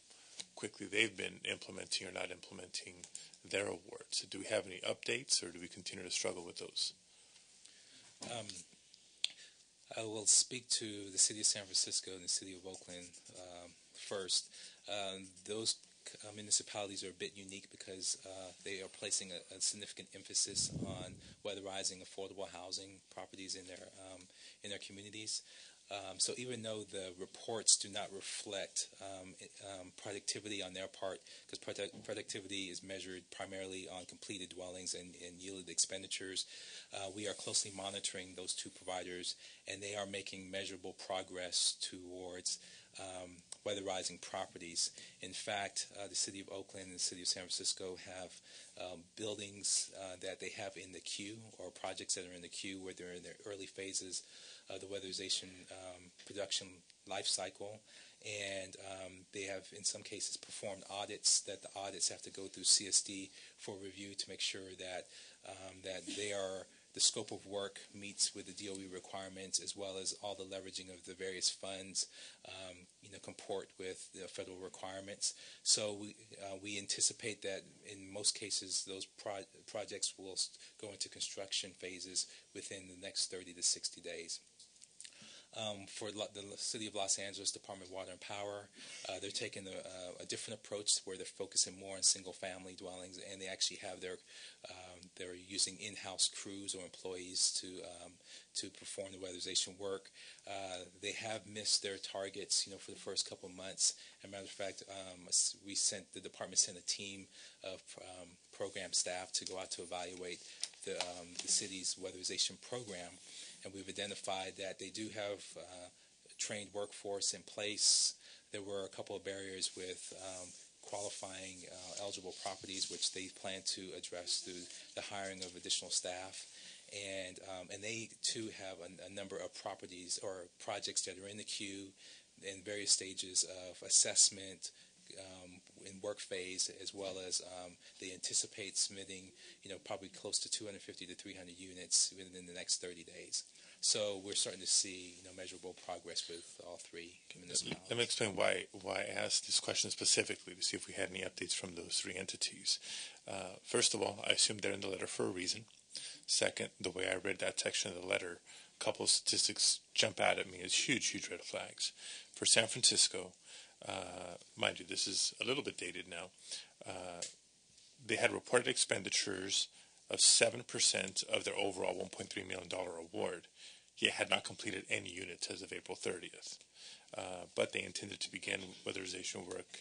quickly they've been implementing or not implementing their awards. Do we have any updates, or do we continue to struggle with those? I will speak to the city of San Francisco and the city of Oakland first. Those municipalities are a bit unique because they are placing a significant emphasis on weatherizing affordable housing properties in their communities. So even though the reports do not reflect productivity on their part, because productivity is measured primarily on completed dwellings and yielded expenditures, we are closely monitoring those 2 providers, and they are making measurable progress towards weatherizing properties. In fact, the city of Oakland and the city of San Francisco have buildings that they have in the queue, or projects that are in the queue where they're in their early phases of the weatherization production life cycle, and they have in some cases performed audits that the audits have to go through CSD for review to make sure that the scope of work meets with the DOE requirements, as well as all the leveraging of the various funds comport with the federal requirements. So we anticipate that in most cases those projects will go into construction phases within the next 30 to 60 days. For the City of Los Angeles Department of Water and Power, they're taking a different approach where they're focusing more on single-family dwellings, and they actually have they're using in-house crews or employees to perform the weatherization work. They have missed their targets, for the first couple of months. As a matter of fact, the department sent a team of program staff to go out to evaluate the city's weatherization program. And we've identified that they do have a trained workforce in place. There were a couple of barriers with qualifying eligible properties, which they plan to address through the hiring of additional staff. And they too have a number of properties or projects that are in the queue in various stages of assessment, in work phase, as well as they anticipate submitting, probably close to 250 to 300 units within the next 30 days. So we're starting to see, measurable progress with all 3 municipalities. Let me explain why I asked this question specifically, to see if we had any updates from those 3 entities. First of all, I assume they're in the letter for a reason. Second, the way I read that section of the letter, a couple of statistics jump out at me as huge red flags. For San Francisco, mind you, this is a little bit dated now, they had reported expenditures of 7% of their overall $1.3 million award, yet had not completed any units as of April 30th. But they intended to begin weatherization work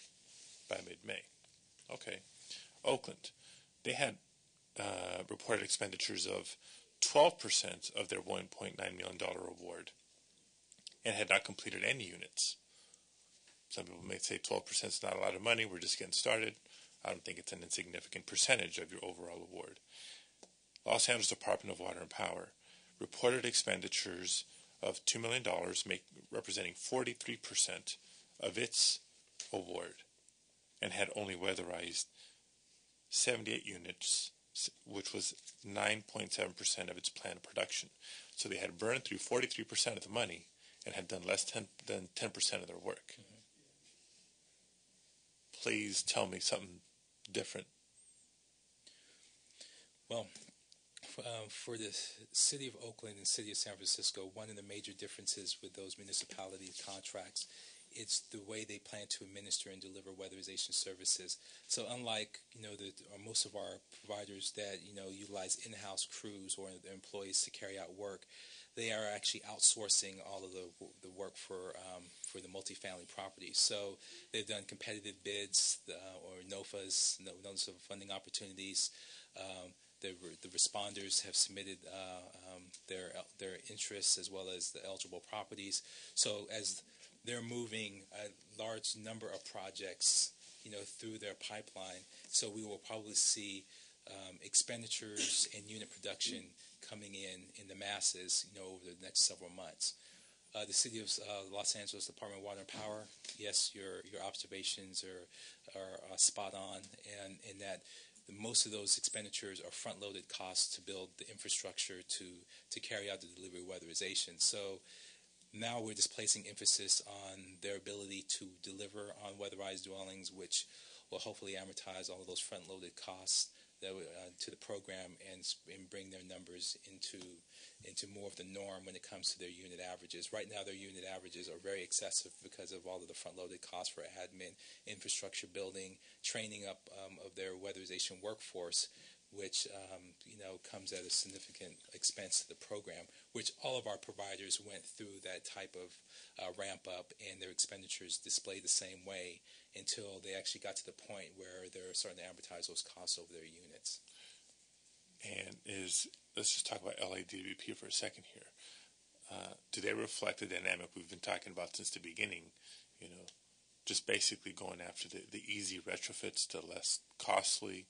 by mid-May. Okay. Oakland, they had reported expenditures of 12% of their $1.9 million award and had not completed any units. Some people may say 12% is not a lot of money, we're just getting started. I don't think it's an insignificant percentage of your overall award. Los Angeles Department of Water and Power reported expenditures of $2 million, representing 43% of its award, and had only weatherized 78 units, which was 9.7% of its planned production. So they had burned through 43% of the money and had done less than 10% of their work. Mm-hmm. Please tell me something different. Well, for the city of Oakland and city of San Francisco, one of the major differences with those municipality contracts is the way they plan to administer and deliver weatherization services. So unlike, most of our providers that, utilize in-house crews or employees to carry out work, they are actually outsourcing all of the work for the multifamily properties. So they've done competitive bids or NOFAs, Notice of Funding Opportunities. The responders have submitted their interests as well as the eligible properties. So as they're moving a large number of projects through their pipeline. So we will probably see expenditures and unit production coming in the masses, over the next several months. The City of Los Angeles Department of Water and Power, yes, your observations are spot on, and in that most of those expenditures are front-loaded costs to build the infrastructure to carry out the delivery weatherization. So now we're just placing emphasis on their ability to deliver on weatherized dwellings, which will hopefully amortize all of those front-loaded costs to the program and bring their numbers into more of the norm when it comes to their unit averages. Right now, their unit averages are very excessive because of all of the front-loaded costs for admin, infrastructure building, training up of their weatherization workforce, which comes at a significant expense to the program, which all of our providers went through that type of ramp up, and their expenditures displayed the same way until they actually got to the point where they're starting to amortize those costs over their units. And let's just talk about LADWP for a second here. Do they reflect the dynamic we've been talking about since the beginning? Just basically going after the easy retrofits, the less costly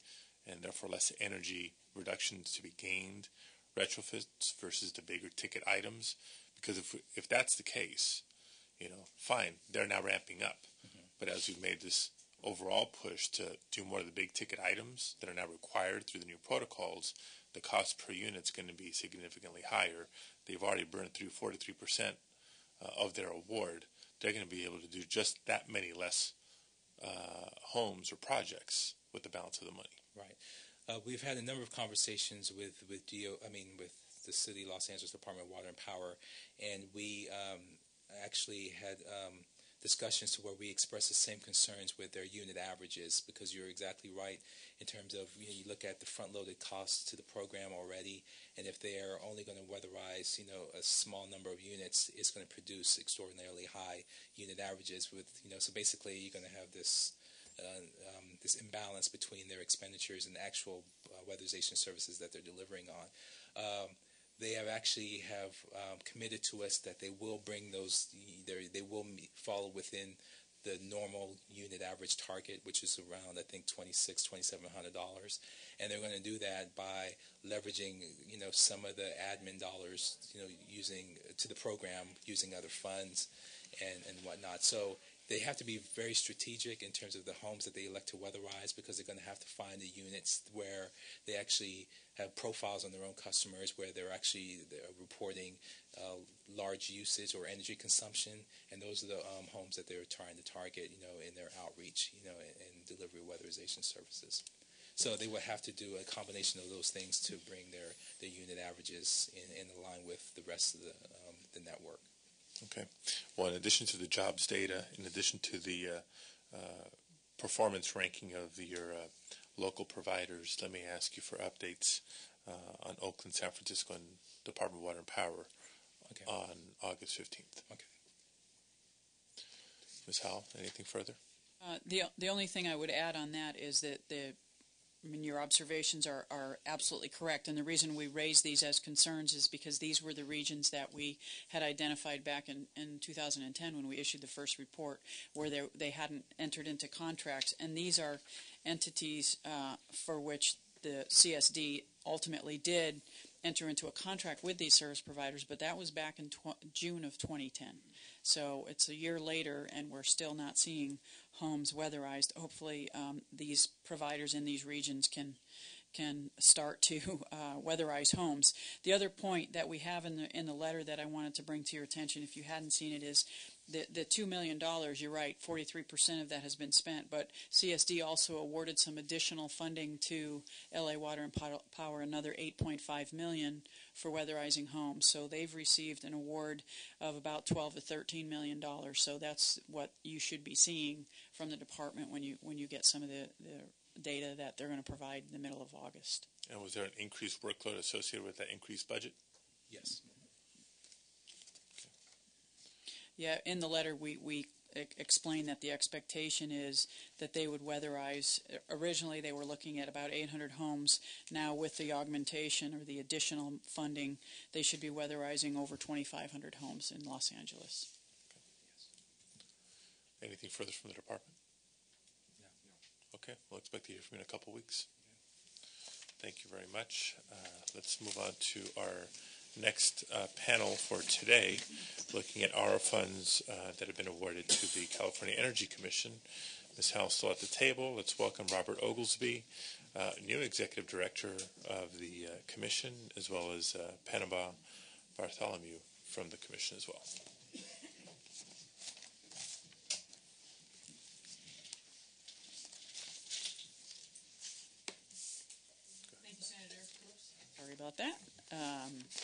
and therefore less energy reductions to be gained retrofits versus the bigger ticket items? Because if that's the case, fine, they're now ramping up. Mm-hmm. But as we've made this overall push to do more of the big ticket items that are now required through the new protocols, the cost per unit is going to be significantly higher. They've already burned through 43% of their award. They're going to be able to do just that many less homes or projects with the balance of the money. Right. We've had a number of conversations with the City Los Angeles Department of Water and Power, and we actually had discussions to where we express the same concerns with their unit averages, because you're exactly right in terms of you look at the front-loaded costs to the program already, and if they are only going to weatherize a small number of units, it's going to produce extraordinarily high unit averages with so basically you're going to have this this imbalance between their expenditures and the actual weatherization services that they're delivering on. They actually committed to us that they will bring those. They will fall within the normal unit average target, which is around $2,700, and they're going to do that by leveraging some of the admin dollars using to the program, using other funds and whatnot. So they have to be very strategic in terms of the homes that they elect to weatherize, because they're going to have to find the units where they actually have profiles on their own customers, where they're reporting large usage or energy consumption, and those are the homes that they're trying to target, in their outreach, and delivery weatherization services. So they would have to do a combination of those things to bring their unit averages in line with the rest of the network. Okay. Well, in addition to the jobs data, in addition to the performance ranking of your local providers, let me ask you for updates on Oakland, San Francisco, and Department of Water and Power on August 15th. Okay. Ms. Howell, anything further? The only thing I would add on that is that your observations are absolutely correct, and the reason we raised these as concerns is because these were the regions that we had identified back in 2010 when we issued the first report, where they hadn't entered into contracts, and these are entities for which the CSD ultimately did enter into a contract with these service providers, but that was back in June of 2010. So it's a year later, and we're still not seeing homes weatherized. Hopefully, these providers in these regions can start to weatherize homes. The other point that we have in the letter that I wanted to bring to your attention, if you hadn't seen it, is the $2 million. You're right, 43% of that has been spent, but CSD also awarded some additional funding to LA Water and Power, another $8.5 million for weatherizing homes. So they've received an award of about $12 to $13 million. So that's what you should be seeing from the department when you get some of the data that they're going to provide in the middle of August. And was there an increased workload associated with that increased budget? Yes. Yeah, in the letter we explained that the expectation is that they would weatherize. Originally they were looking at about 800 homes. Now with the augmentation or the additional funding, they should be weatherizing over 2,500 homes in Los Angeles. Okay. Anything further from the department? No. Okay, we'll expect to hear from you in a couple weeks. Thank you very much. Let's move on to our next panel for today, looking at ARRA funds that have been awarded to the California Energy Commission. Ms. Howell's still at the table. Let's welcome Robert Oglesby, new Executive Director of the Commission, as well as Panama Bartholomew from the Commission as well. Thank you, Senator. Sorry about that.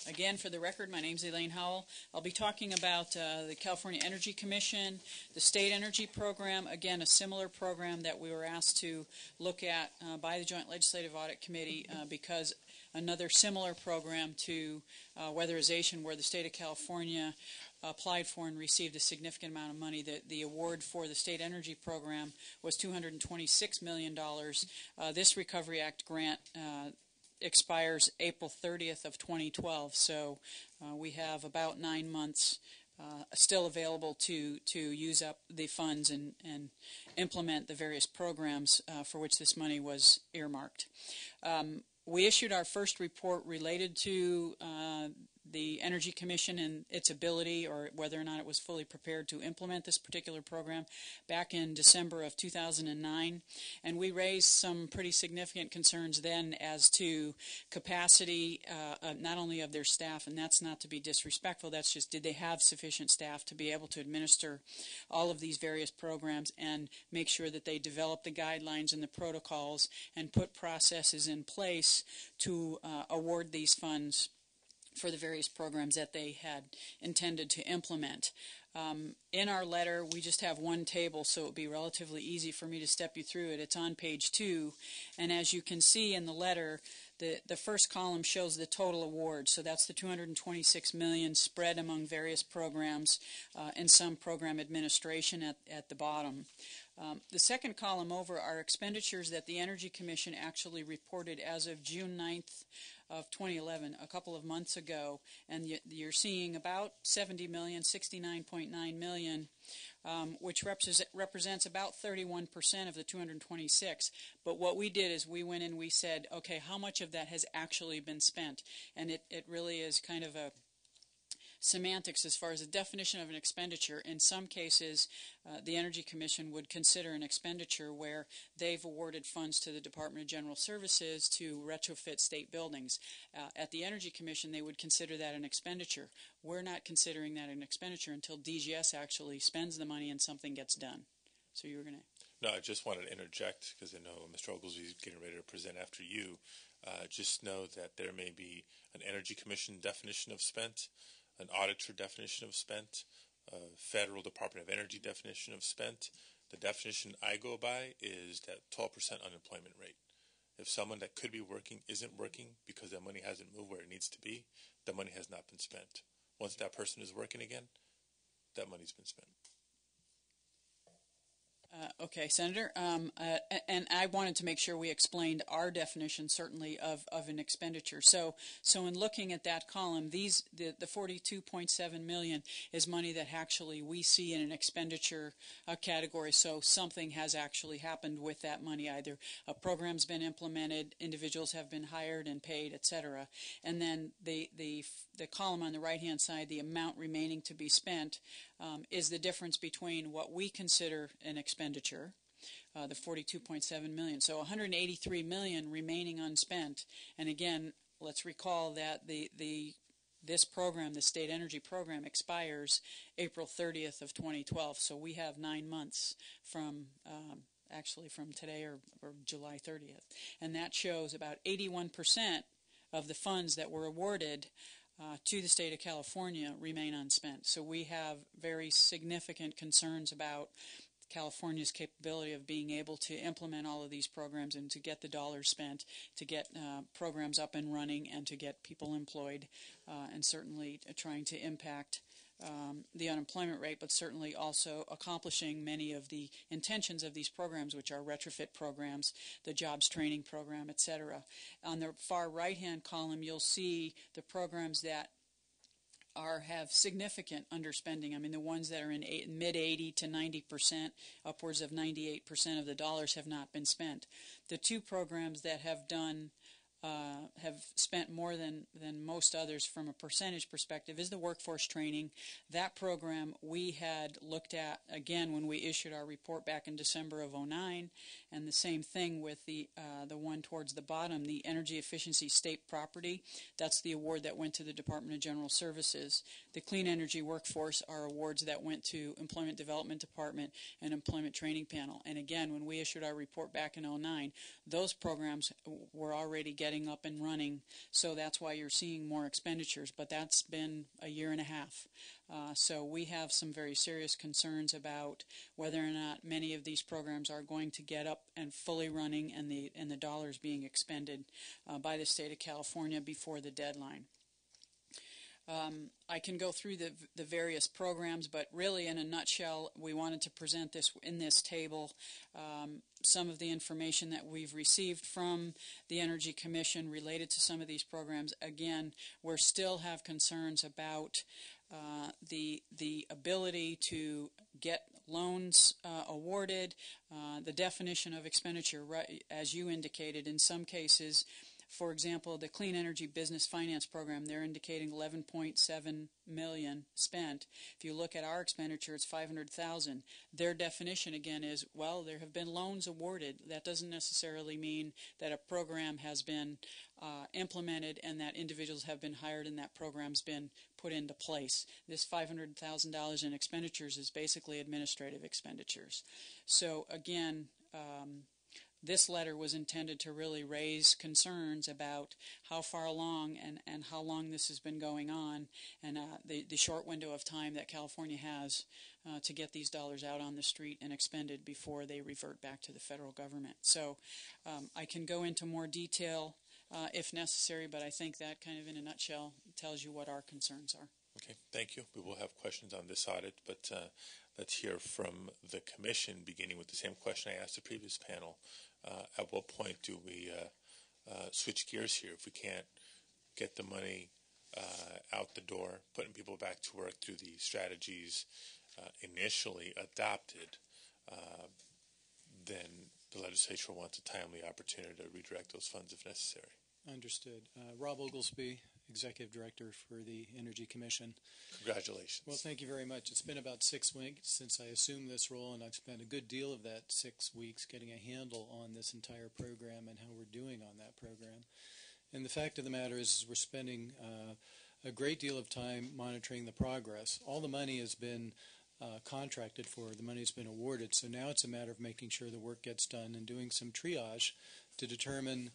Again, for the record, my name's Elaine Howell. I'll be talking about the California Energy Commission, the State Energy Program, again, a similar program that we were asked to look at by the Joint Legislative Audit Committee because another similar program to weatherization where the state of California applied for and received a significant amount of money. The award for the State Energy Program was $226 million. This Recovery Act grant expires April 30th of 2012, so we have about 9 months still available to use up the funds and implement the various programs for which this money was earmarked. We issued our first report related to the Energy Commission and its ability or whether or not it was fully prepared to implement this particular program back in December of 2009. And we raised some pretty significant concerns then as to capacity, not only of their staff, and that's not to be disrespectful, that's just did they have sufficient staff to be able to administer all of these various programs and make sure that they develop the guidelines and the protocols and put processes in place to award these funds for the various programs that they had intended to implement. In our letter, we just have one table, so it would be relatively easy for me to step you through it. It's on page 2, and as you can see in the letter, the first column shows the total award, so that's the $226 million spread among various programs and some program administration at the bottom. The second column over are expenditures that the Energy Commission actually reported as of June 9th of 2011, a couple of months ago, and you're seeing about $70 million, $69.9 million, which represents about 31% of the 226. But what we did is we went and we said, okay, how much of that has actually been spent? And it really is kind of a semantics as far as the definition of an expenditure. In some cases, the Energy Commission would consider an expenditure where they've awarded funds to the Department of General Services to retrofit state buildings. At the Energy Commission, they would consider that an expenditure. We're not considering that an expenditure until DGS actually spends the money and something gets done. So you were going to... No, I just wanted to interject because I know Mr. Oglesby is getting ready to present after you. Just know that there may be an Energy Commission definition of spent, an auditor definition of spent, a Federal Department of Energy definition of spent. The definition I go by is that 12% unemployment rate. If someone that could be working isn't working because that money hasn't moved where it needs to be, the money has not been spent. Once that person is working again, that money's been spent. Okay, Senator, and I wanted to make sure we explained our definition, certainly, of an expenditure. So in looking at that column, the $42.7 million is money that actually we see in an expenditure category. So something has actually happened with that money. Either a program's been implemented, individuals have been hired and paid, etc. And then the column on the right-hand side, the amount remaining to be spent, is the difference between what we consider an expenditure, the $42.7 million. So $183 million remaining unspent. And again, let's recall that this program, the State Energy Program, expires April 30th of 2012. So we have 9 months from actually from today or July 30th. And that shows about 81% of the funds that were awarded to the state of California remain unspent. So we have very significant concerns about California's capability of being able to implement all of these programs and to get the dollars spent, to get programs up and running, and to get people employed, and certainly trying to impact the unemployment rate, but certainly also accomplishing many of the intentions of these programs, which are retrofit programs, the jobs training program, etc. On the far right-hand column, you'll see the programs that have significant underspending. I mean, the ones that are in mid 80 to 90%, upwards of 98% of the dollars have not been spent. The two programs that have spent more than most others from a percentage perspective is the workforce training. That program we had looked at again when we issued our report back in December of 2009, and the same thing with the one towards the bottom, the energy efficiency state property. That's the award that went to the Department of General Services. The clean energy workforce are awards that went to Employment Development Department and Employment Training Panel. And again, when we issued our report back in 2009, those programs were already getting up and running, so that's why you're seeing more expenditures, but that's been a year and a half. So we have some very serious concerns about whether or not many of these programs are going to get up and fully running and the dollars being expended by the state of California before the deadline. I can go through the various programs, but really in a nutshell, we wanted to present this in this table, some of the information that we've received from the Energy Commission related to some of these programs. Again, we still have concerns about the ability to get loans awarded, the definition of expenditure, right, as you indicated. In some cases, for example, the Clean Energy Business Finance Program, they're indicating $11.7 million spent. If you look at our expenditure, it's $500,000. Their definition, again, is, well, there have been loans awarded. That doesn't necessarily mean that a program has been implemented and that individuals have been hired and that program's been put into place. This $500,000 in expenditures is basically administrative expenditures. So, again, this letter was intended to really raise concerns about how far along and how long this has been going on, and the short window of time that California has to get these dollars out on the street and expended before they revert back to the federal government. So I can go into more detail if necessary, but I think that kind of in a nutshell tells you what our concerns are. Okay, thank you. We will have questions on this audit, but let's hear from the Commission, beginning with the same question I asked the previous panel. At what point do we switch gears here if we can't get the money out the door, putting people back to work through the strategies initially adopted? Then the legislature wants a timely opportunity to redirect those funds if necessary. Understood. Rob Oglesby, Executive Director for the Energy Commission. Congratulations. Well, thank you very much. It's been about 6 weeks since I assumed this role, and I've spent a good deal of that 6 weeks getting a handle on this entire program and how we're doing on that program. And the fact of the matter is we're spending a great deal of time monitoring the progress. All the money has been contracted for, the money has been awarded, so now it's a matter of making sure the work gets done and doing some triage to determine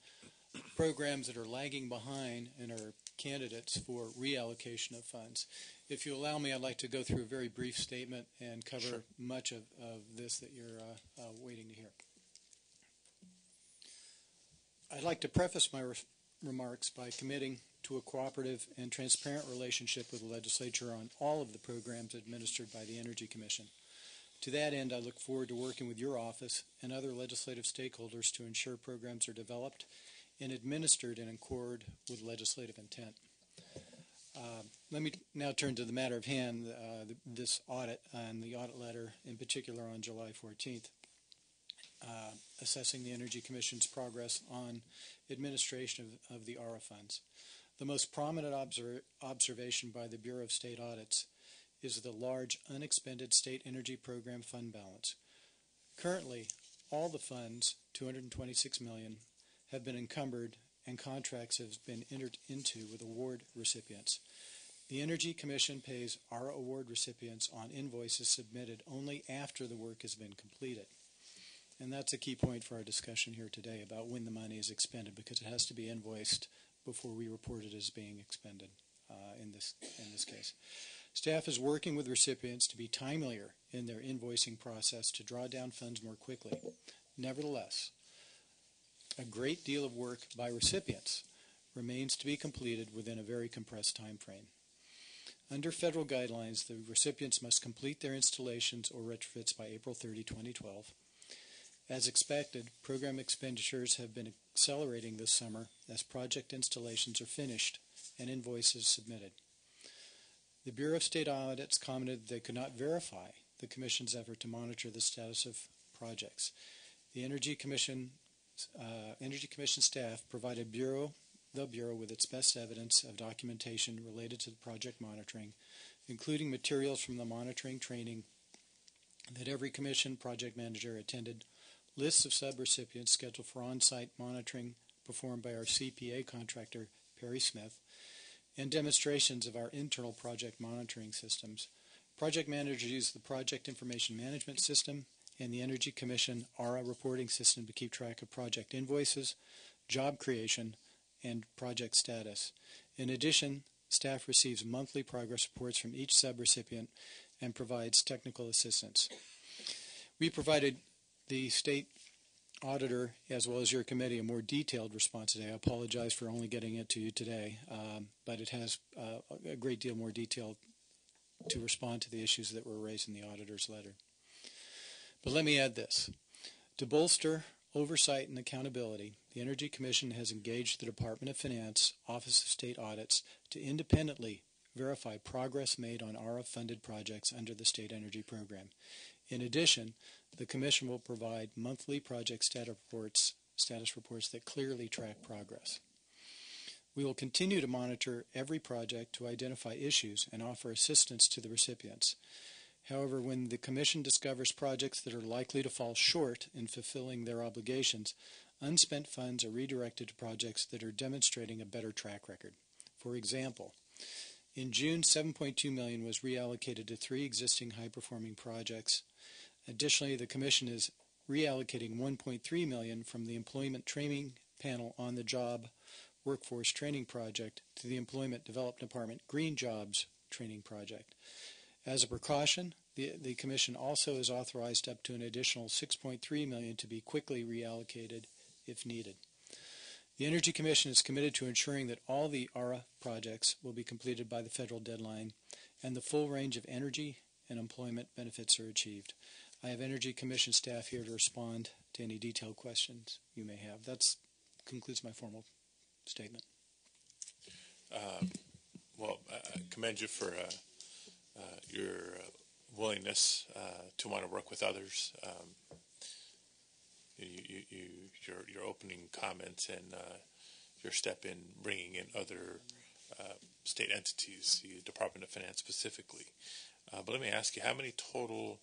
programs that are lagging behind and are candidates for reallocation of funds. If you allow me, I'd like to go through a very brief statement and cover Sure. much of this that you're waiting to hear. I'd like to preface my remarks by committing to a cooperative and transparent relationship with the legislature on all of the programs administered by the Energy Commission. To that end, I look forward to working with your office and other legislative stakeholders to ensure programs are developed and administered in accord with legislative intent. Let me now turn to the matter of hand, this audit and the audit letter in particular on July 14th, assessing the Energy Commission's progress on administration of the ARRA funds. The most prominent observation by the Bureau of State Audits is the large unexpended state energy program fund balance. Currently, all the funds, $226 million, have been encumbered and contracts have been entered into with award recipients. The Energy Commission pays ARRA award recipients on invoices submitted only after the work has been completed. And that's a key point for our discussion here today about when the money is expended, because it has to be invoiced before we report it as being expended in this case. Staff is working with recipients to be timelier in their invoicing process to draw down funds more quickly. Nevertheless, a great deal of work by recipients remains to be completed within a very compressed time frame. Under federal guidelines, the recipients must complete their installations or retrofits by April 30, 2012. As expected, program expenditures have been accelerating this summer as project installations are finished and invoices submitted. The Bureau of State Audits commented they could not verify the Commission's effort to monitor the status of projects. The Energy Commission staff provided the Bureau with its best evidence of documentation related to the project monitoring, including materials from the monitoring training that every Commission project manager attended, lists of subrecipients scheduled for on-site monitoring performed by our CPA contractor, Perry Smith, and demonstrations of our internal project monitoring systems. Project managers use the Project Information Management System and the Energy Commission ARRA reporting system to keep track of project invoices, job creation, and project status. In addition, staff receives monthly progress reports from each subrecipient and provides technical assistance. We provided the state auditor, as well as your committee, a more detailed response today. I apologize for only getting it to you today, but it has a great deal more detail to respond to the issues that were raised in the auditor's letter. But let me add this. To bolster oversight and accountability, the Energy Commission has engaged the Department of Finance, Office of State Audits, to independently verify progress made on ARRA-funded projects under the State Energy Program. In addition, the Commission will provide monthly project status reports that clearly track progress. We will continue to monitor every project to identify issues and offer assistance to the recipients. However, when the Commission discovers projects that are likely to fall short in fulfilling their obligations, unspent funds are redirected to projects that are demonstrating a better track record. For example, in June, $7.2 million was reallocated to 3 existing high-performing projects. Additionally, the Commission is reallocating $1.3 million from the Employment Training Panel on the Job Workforce Training Project to the Employment Development Department Green Jobs Training Project. As a precaution, the Commission also has authorized up to an additional $6.3 million to be quickly reallocated if needed. The Energy Commission is committed to ensuring that all the ARRA projects will be completed by the federal deadline and the full range of energy and employment benefits are achieved. I have Energy Commission staff here to respond to any detailed questions you may have. That concludes my formal statement. Well, I commend you for your willingness to want to work with others. Your opening comments and your step in bringing in other state entities, the Department of Finance specifically. But let me ask you, how many total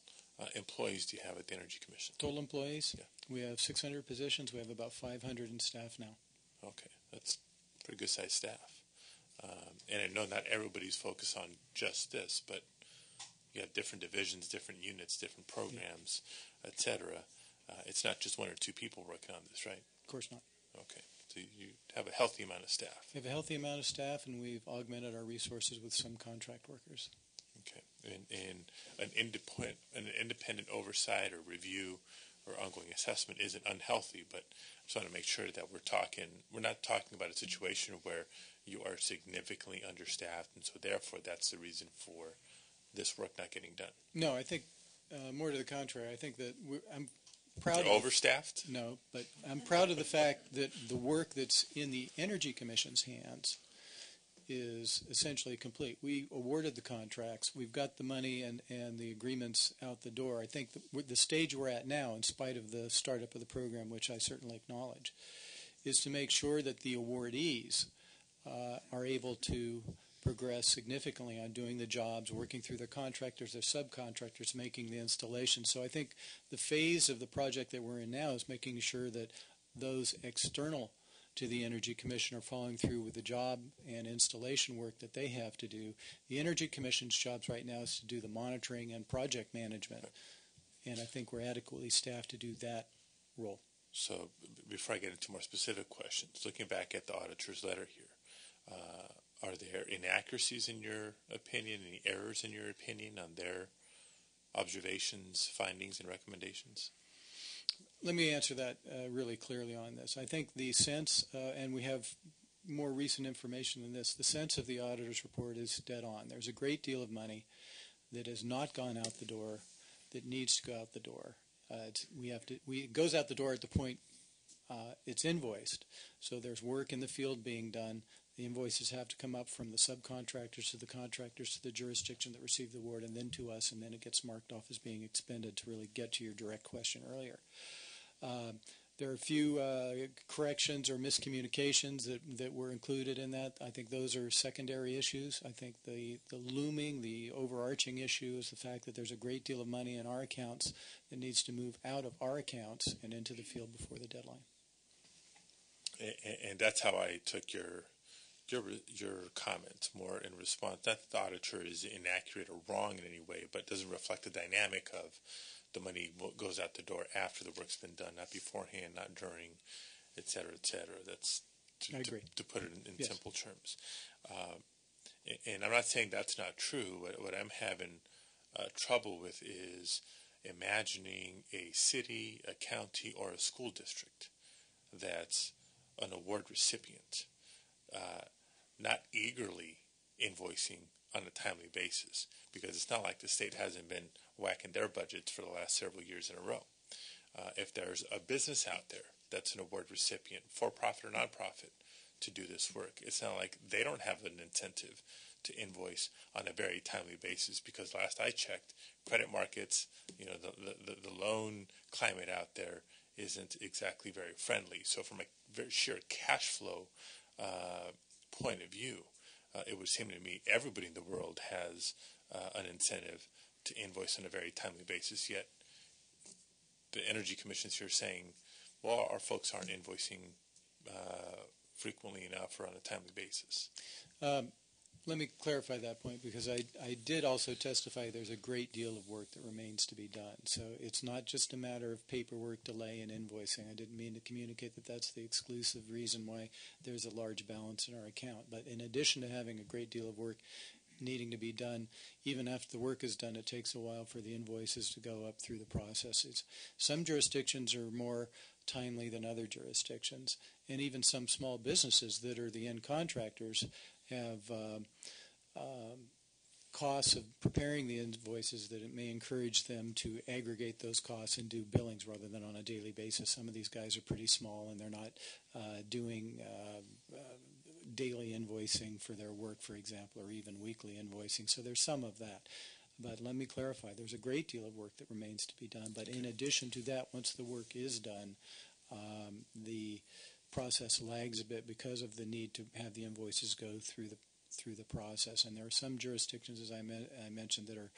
employees do you have at the Energy Commission? Total employees? Yeah. We have 600 positions. We have about 500 in staff now. Okay, that's pretty good sized staff. And I know not everybody's focused on just this, but you have different divisions, different units, different programs, etc. It's not just 1 or 2 people working on this, right? Of course not. Okay, so you have a healthy amount of staff. We have a healthy amount of staff, and we've augmented our resources with some contract workers. Okay, and an independent oversight or review or ongoing assessment isn't unhealthy, but I just want to make sure that we're not talking about a situation where you are significantly understaffed, and so therefore that's the reason for this work not getting done. No, I think more to the contrary. I think that I'm proud. You're overstaffed? No, but I'm proud of the fact that the work that's in the Energy Commission's hands is essentially complete. We awarded the contracts. We've got the money and the agreements out the door. I think the stage we're at now, in spite of the startup of the program, which I certainly acknowledge, is to make sure that the awardees are able to progress significantly on doing the jobs, working through their contractors, their subcontractors, making the installation. So I think the phase of the project that we're in now is making sure that those external to the Energy Commission are following through with the job and installation work that they have to do. The Energy Commission's jobs right now is to do the monitoring and project management, and I think we're adequately staffed to do that role. So before I get into more specific questions, looking back at the auditor's letter here, are there inaccuracies in your opinion, any errors in your opinion on their observations, findings, and recommendations? Let me answer that really clearly on this. I think the sense, and we have more recent information than this, the sense of the auditor's report is dead on. There's a great deal of money that has not gone out the door that needs to go out the door. It goes out the door at the point it's invoiced. So there's work in the field being done. The invoices have to come up from the subcontractors to the contractors to the jurisdiction that received the award and then to us, and then it gets marked off as being expended to really get to your direct question earlier. There are a few corrections or miscommunications that were included in that. I think those are secondary issues. I think the overarching issue is the fact that there's a great deal of money in our accounts that needs to move out of our accounts and into the field before the deadline. And that's how I took your comment more in response. Not that the auditor is inaccurate or wrong in any way, but doesn't reflect the dynamic of the money goes out the door after the work's been done, not beforehand, not during, et cetera, et cetera. That's to put it in Yes. simple terms. And I'm not saying that's not true. What I'm having trouble with is imagining a city, a county, or a school district that's an award recipient not eagerly invoicing on a timely basis, because it's not like the state hasn't been whacking their budgets for the last several years in a row. If there's a business out there that's an award recipient, for-profit or non-profit, to do this work, it's not like they don't have an incentive to invoice on a very timely basis, because last I checked, credit markets, the loan climate out there isn't exactly very friendly. So from a very sheer cash flow point of view, it would seem to me everybody in the world has an incentive to invoice on a very timely basis, yet the Energy Commission's here saying, well, our folks aren't invoicing frequently enough or on a timely basis. Let me clarify that point, because I did also testify there's a great deal of work that remains to be done. So it's not just a matter of paperwork delay and invoicing. I didn't mean to communicate that that's the exclusive reason why there's a large balance in our account. But in addition to having a great deal of work needing to be done, even after the work is done, it takes a while for the invoices to go up through the processes. Some jurisdictions are more timely than other jurisdictions, and even some small businesses that are the end contractors have costs of preparing the invoices that it may encourage them to aggregate those costs and do billings rather than on a daily basis. Some of these guys are pretty small, and they're not doing daily invoicing for their work, for example, or even weekly invoicing. So there's some of that. But let me clarify, there's a great deal of work that remains to be done. But in addition to that, once the work is done, the process lags a bit because of the need to have the invoices go through the process. And there are some jurisdictions, as I mentioned, that are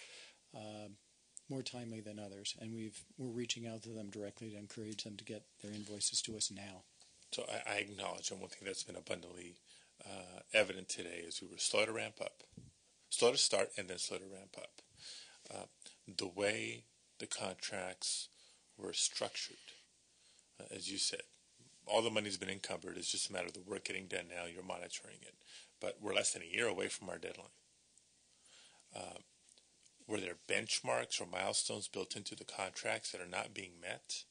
more timely than others, and we're reaching out to them directly to encourage them to get their invoices to us now. So I acknowledge, and one thing that's been abundantly evident today is we were slow to ramp up, slow to start, and then slow to ramp up. The way the contracts were structured, as you said, all the money's been encumbered. It's just a matter of the work getting done now. You're monitoring it. But we're less than a year away from our deadline. Were there benchmarks or milestones built into the contracts that are not being met?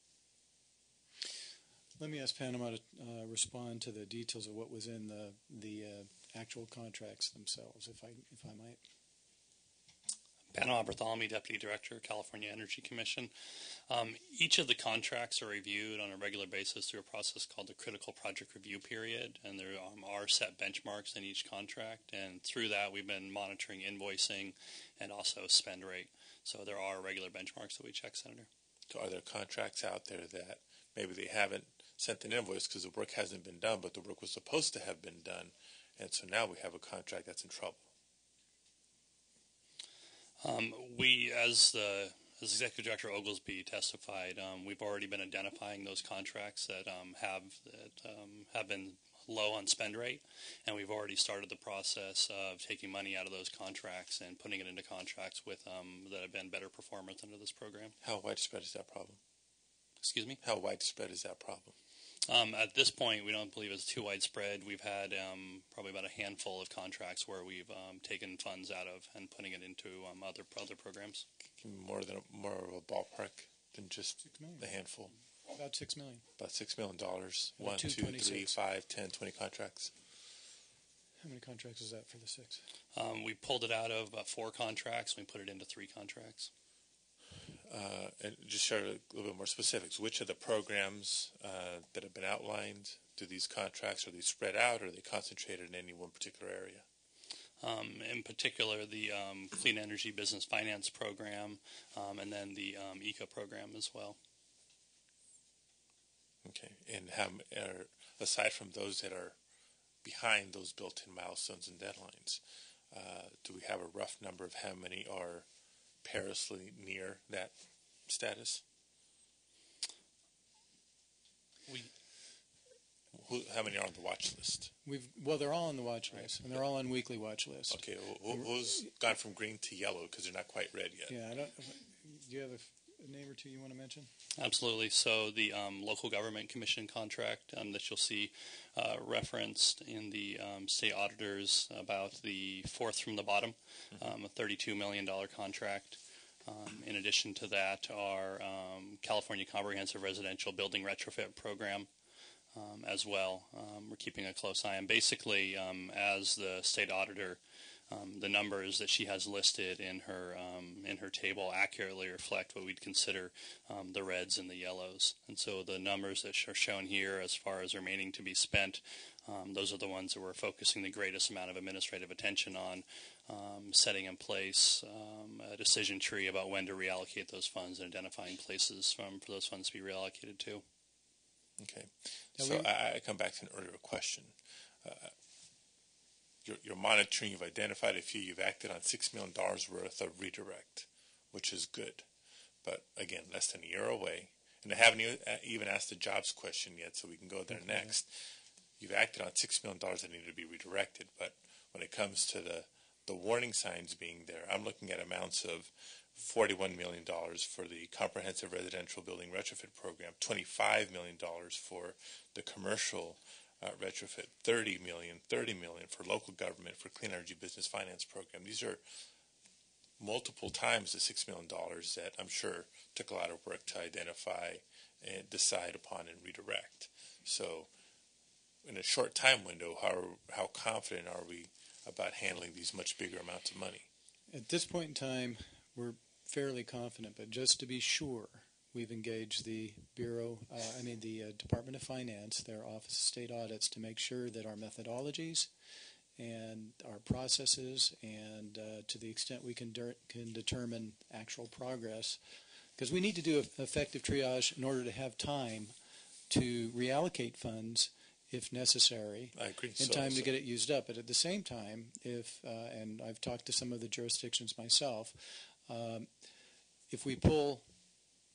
Let me ask Panama to respond to the details of what was in the actual contracts themselves, if I might. Panama Bartholomew, Deputy Director, California Energy Commission. Each of the contracts are reviewed on a regular basis through a process called the Critical Project Review Period, and there are set benchmarks in each contract, and through that we've been monitoring invoicing and also spend rate. So there are regular benchmarks that we check, Senator. So are there contracts out there that maybe they haven't sent an invoice because the work hasn't been done, but the work was supposed to have been done, and so now we have a contract that's in trouble? We, as Executive Director Oglesby testified, we've already been identifying those contracts that have been low on spend rate, and we've already started the process of taking money out of those contracts and putting it into contracts with that have been better performance under this program. How widespread is that problem? Excuse me? How widespread is that problem? At this point, we don't believe it's too widespread. We've had probably about a handful of contracts where we've taken funds out of and putting it into other programs. More of a ballpark than just a handful. About $6 million. About $6 million. 1, 2, 3, 226. 5, 10, 20 contracts. How many contracts is that for the 6? We pulled it out of 4 contracts. We put it into 3 contracts. And just share a little bit more specifics. Which of the programs that have been outlined, do these contracts, are they spread out, or are they concentrated in any one particular area? In particular, the Clean Energy Business Finance Program, and then the ECO program as well. Okay. And aside from those that are behind those built-in milestones and deadlines, do we have a rough number of how many are perilously near that status? How many are on the watch list? They're all on the watch list, and they're all on weekly watch lists. Okay, who's gone from green to yellow because they're not quite red yet? Yeah, do you have a name or two you want to mention? Absolutely. So the local government commission contract that you'll see referenced in the state auditors, about the fourth from the bottom, a $32 million contract. In addition to that, our California Comprehensive Residential Building Retrofit Program as well. We're keeping a close eye on. Basically, as the state auditor, the numbers that she has listed in her table accurately reflect what we'd consider the reds and the yellows. And so the numbers that are shown here as far as remaining to be spent, those are the ones that we're focusing the greatest amount of administrative attention on, setting in place a decision tree about when to reallocate those funds and identifying places for those funds to be reallocated to. Okay. So I come back to an earlier question. You're monitoring, you've identified a few, you've acted on $6 million worth of redirect, which is good. But again, less than a year away. And I haven't even asked the jobs question yet, so we can go there next. You've acted on $6 million that need to be redirected, but when it comes to the warning signs being there, I'm looking at amounts of $41 million for the Comprehensive Residential Building Retrofit Program, $25 million for the commercial retrofit, $30 million for local government for Clean Energy Business Finance Program. These are multiple times the $6 million that I'm sure took a lot of work to identify and decide upon and redirect. So in a short time window, how confident are we about handling these much bigger amounts of money? At this point in time, we're fairly confident, but just to be sure, we've engaged the Department of Finance, their Office of State Audits, to make sure that our methodologies and our processes, and to the extent we can determine actual progress, because we need to do effective triage in order to have time to reallocate funds if necessary. I agree. In time to get it used up. But at the same time, and I've talked to some of the jurisdictions myself, if we pull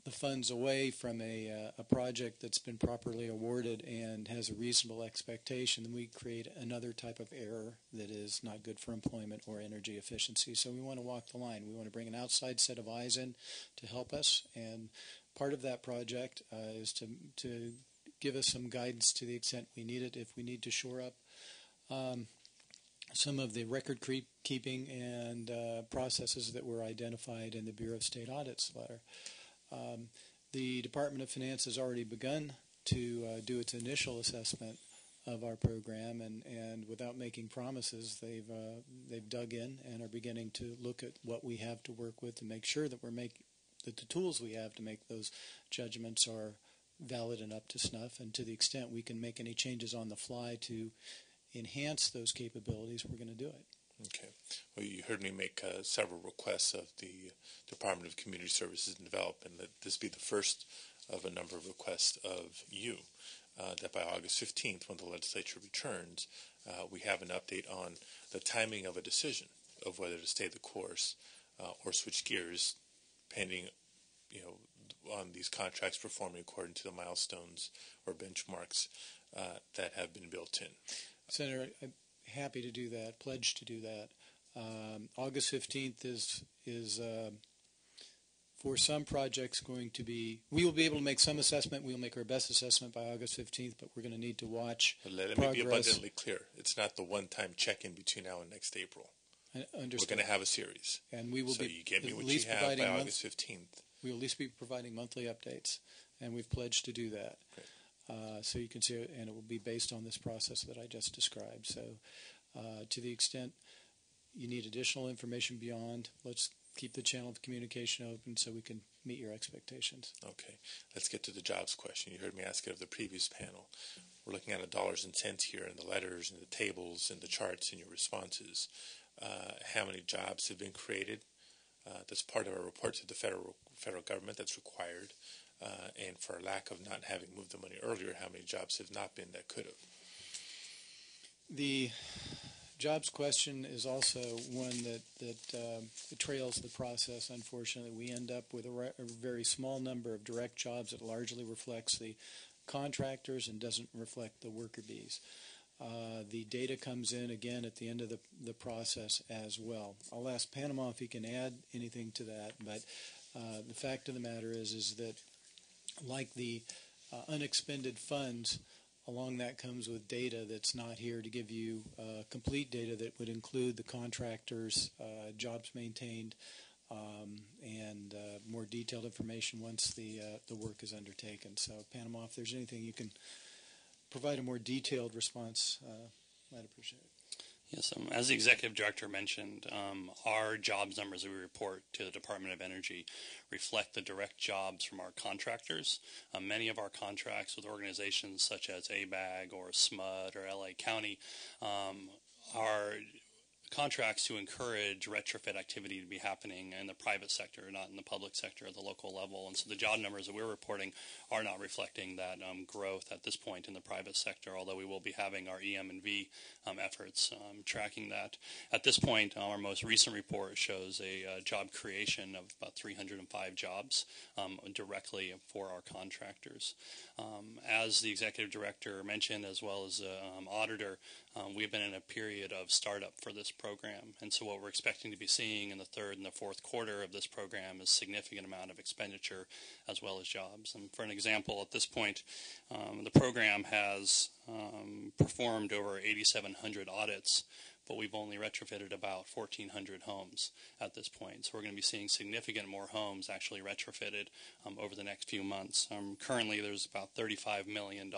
the funds away from a project that's been properly awarded and has a reasonable expectation, then we create another type of error that is not good for employment or energy efficiency. So we want to walk the line. We want to bring an outside set of eyes in to help us, and part of that project is to give us some guidance to the extent we need it, if we need to shore up some of the record keeping and processes that were identified in the Bureau of State Audit's letter. The Department of Finance has already begun to do its initial assessment of our program, and without making promises, they've dug in and are beginning to look at what we have to work with to make sure that that the tools we have to make those judgments are valid and up to snuff. And to the extent we can make any changes on the fly to enhance those capabilities, we're going to do it. Okay. Well, you heard me make several requests of the Department of Community Services and Development. Let this be the first of a number of requests of you, that by August 15th, when the legislature returns, we have an update on the timing of a decision of whether to stay the course or switch gears, pending, on these contracts performing according to the milestones or benchmarks that have been built in. Senator, I'm happy to do that, pledge to do that. August 15th is for some projects going to be, we will be able to make some assessment. We will make our best assessment by August 15th, but we're going to need to watch Let me be abundantly clear. It's not the one-time check-in between now and next April. We're going to have a series. And we will so be you get me at what least you have providing by August 15th. We will at least be providing monthly updates, and we've pledged to do that. So you can see it, and it will be based on this process that I just described. So to the extent you need additional information beyond, let's keep the channel of communication open so we can meet your expectations. Okay, let's get to the jobs question. You heard me ask it of the previous panel. We're looking at the dollars and cents here in the letters and the tables and the charts and your responses. How many jobs have been created? That's part of our report to the federal government that's required. And for lack of not having moved the money earlier, how many jobs have not been that could have? The jobs question is also one that trails the process, unfortunately. We end up with a very small number of direct jobs that largely reflects the contractors and doesn't reflect the worker bees. The data comes in again at the end of the process as well. I'll ask Panama if he can add anything to that, but the fact of the matter is that like the unexpended funds, along that comes with data that's not here to give you complete data that would include the contractors, jobs maintained, and more detailed information once the work is undertaken. So, Panama, if there's anything you can provide a more detailed response, I'd appreciate it. Yes, as the Executive Director mentioned, our jobs numbers that we report to the Department of Energy reflect the direct jobs from our contractors. Many of our contracts with organizations such as ABAG or SMUD or LA County are contracts to encourage retrofit activity to be happening in the private sector, not in the public sector at the local level. And so the job numbers that we're reporting are not reflecting that growth at this point in the private sector, although we will be having our EM&V efforts tracking that. At this point, our most recent report shows a job creation of about 305 jobs directly for our contractors. As the Executive Director mentioned, as well as the Auditor, we've been in a period of startup for this program, and so what we're expecting to be seeing in the third and the fourth quarter of this program is significant amount of expenditure as well as jobs. And for an example, at this point, the program has performed over 8,700 audits, but we've only retrofitted about 1,400 homes at this point. So we're going to be seeing significant more homes actually retrofitted over the next few months. Currently, there's about $35 million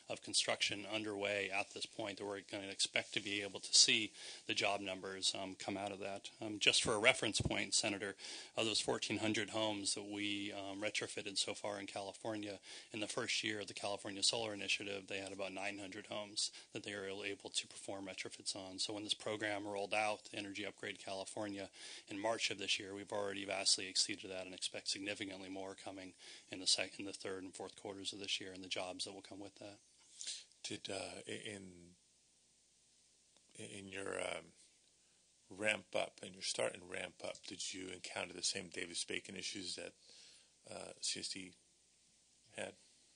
of construction underway at this point that we're going to expect to be able to see the job numbers come out of that. Just for a reference point, Senator, of those 1,400 homes that we retrofitted so far in California, in the first year of the California Solar Initiative, they had about 900 homes that they were able to perform retrofits on. So when this program rolled out, Energy Upgrade California, in March of this year, we've already vastly exceeded that and expect significantly more coming in the third and fourth quarters of this year and the jobs that will come with that. Did in your ramp up and your start and ramp up, did you encounter the same Davis-Bacon issues that CSD had?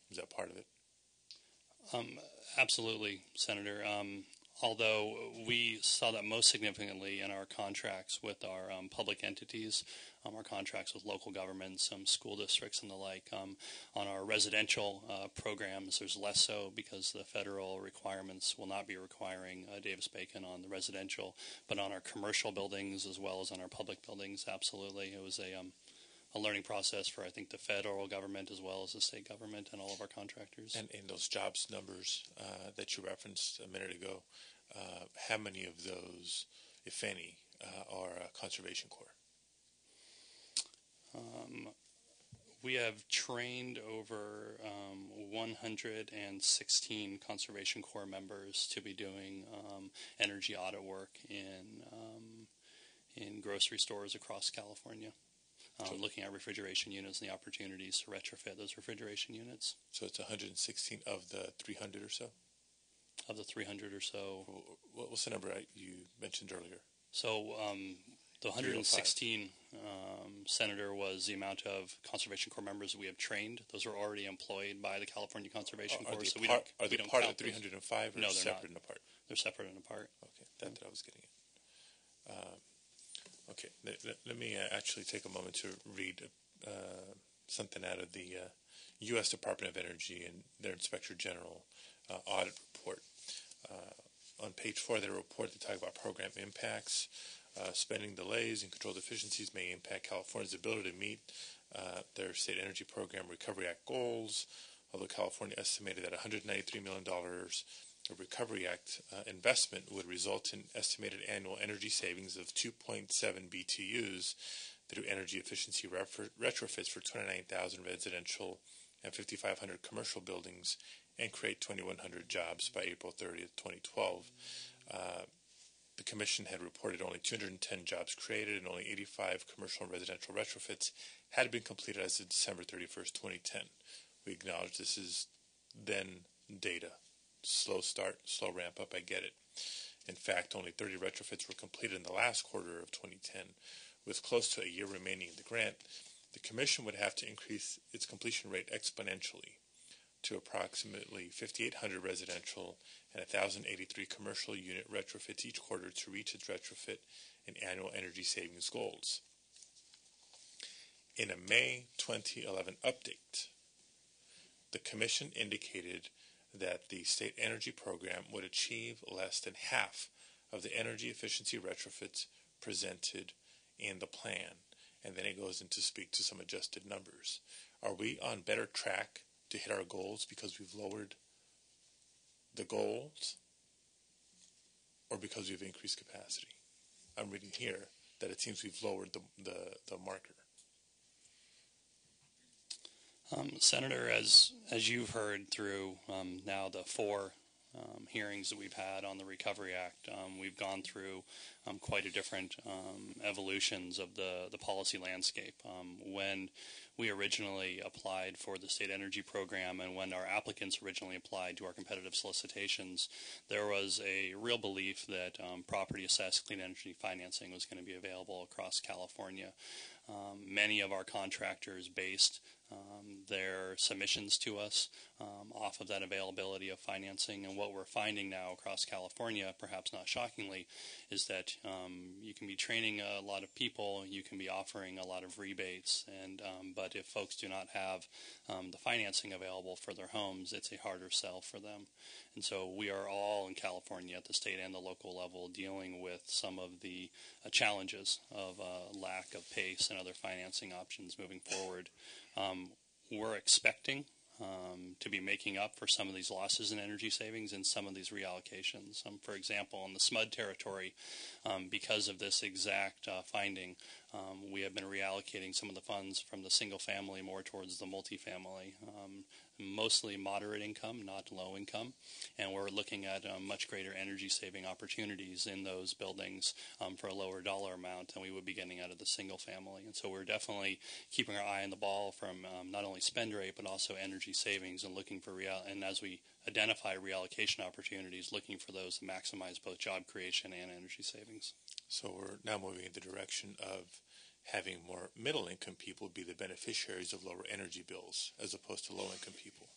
Was that part of it? Absolutely, Senator. Although we saw that most significantly in our contracts with our public entities, our contracts with local governments, school districts and the like. On our residential programs, there's less so because the federal requirements will not be requiring Davis-Bacon on the residential, but on our commercial buildings as well as on our public buildings, absolutely. It was a learning process for, I think, the federal government as well as the state government and all of our contractors. And in those jobs numbers that you referenced a minute ago, how many of those, if any, are Conservation Corps? We have trained over 116 Conservation Corps members to be doing energy audit work in grocery stores across California. Looking at refrigeration units and the opportunities to retrofit those refrigeration units. So it's 116 of the 300 or so? Of the 300 or so. What was the number you mentioned earlier? So the 116, Senator, was the amount of Conservation Corps members that we have trained. Those are already employed by the California Conservation Corps. Are they part of the 305 or no, they're separate not. and apart? They're separate and apart. Okay, that's what I was getting at. Okay, let me actually take a moment to read something out of the U.S. Department of Energy and their Inspector General audit report. On page 4 of their report, they talk about program impacts. Spending delays and control deficiencies may impact California's ability to meet their State Energy Program Recovery Act goals, although California estimated that $193 million of Recovery Act investment would result in estimated annual energy savings of 2.7 BTUs. to do energy efficiency retrofits for 29,000 residential and 5,500 commercial buildings and create 2,100 jobs by April 30th, 2012. The Commission had reported only 210 jobs created and only 85 commercial and residential retrofits had been completed as of December 31st, 2010. We acknowledge this is then data. Slow start, slow ramp up, I get it. In fact, only 30 retrofits were completed in the last quarter of 2010. With close to a year remaining in the grant, the Commission would have to increase its completion rate exponentially to approximately 5,800 residential and 1,083 commercial unit retrofits each quarter to reach its retrofit and annual energy savings goals. In a May 2011 update, the Commission indicated that the state energy program would achieve less than half of the energy efficiency retrofits presented in the plan, and then it goes in to speak to some adjusted numbers. Are we on better track to hit our goals because we've lowered the goals, or because we've increased capacity? I'm reading here that it seems we've lowered the marker. Senator, as you've heard through now the four hearings that we've had on the Recovery Act, we've gone through quite a different evolutions of the policy landscape. When we originally applied for the state energy program and when our applicants originally applied to our competitive solicitations, there was a real belief that property assessed clean energy financing was going to be available across California. Many of our contractors based their submissions to us off of that availability of financing, and what we're finding now across California, perhaps not shockingly, is that you can be training a lot of people, you can be offering a lot of rebates, and but if folks do not have the financing available for their homes, it's a harder sell for them. And so we are all in California at the state and the local level dealing with some of the challenges of lack of PACE and other financing options moving forward. We're expecting to be making up for some of these losses in energy savings and some of these reallocations. For example, in the SMUD territory, because of this exact finding, we have been reallocating some of the funds from the single family more towards the multifamily, mostly moderate income, not low income, and we're looking at much greater energy saving opportunities in those buildings for a lower dollar amount than we would be getting out of the single family. And so we're definitely keeping our eye on the ball from not only spend rate but also energy savings, and looking for and as we identify reallocation opportunities, looking for those to maximize both job creation and energy savings. So we're now moving in the direction of having more middle-income people be the beneficiaries of lower energy bills as opposed to low-income people.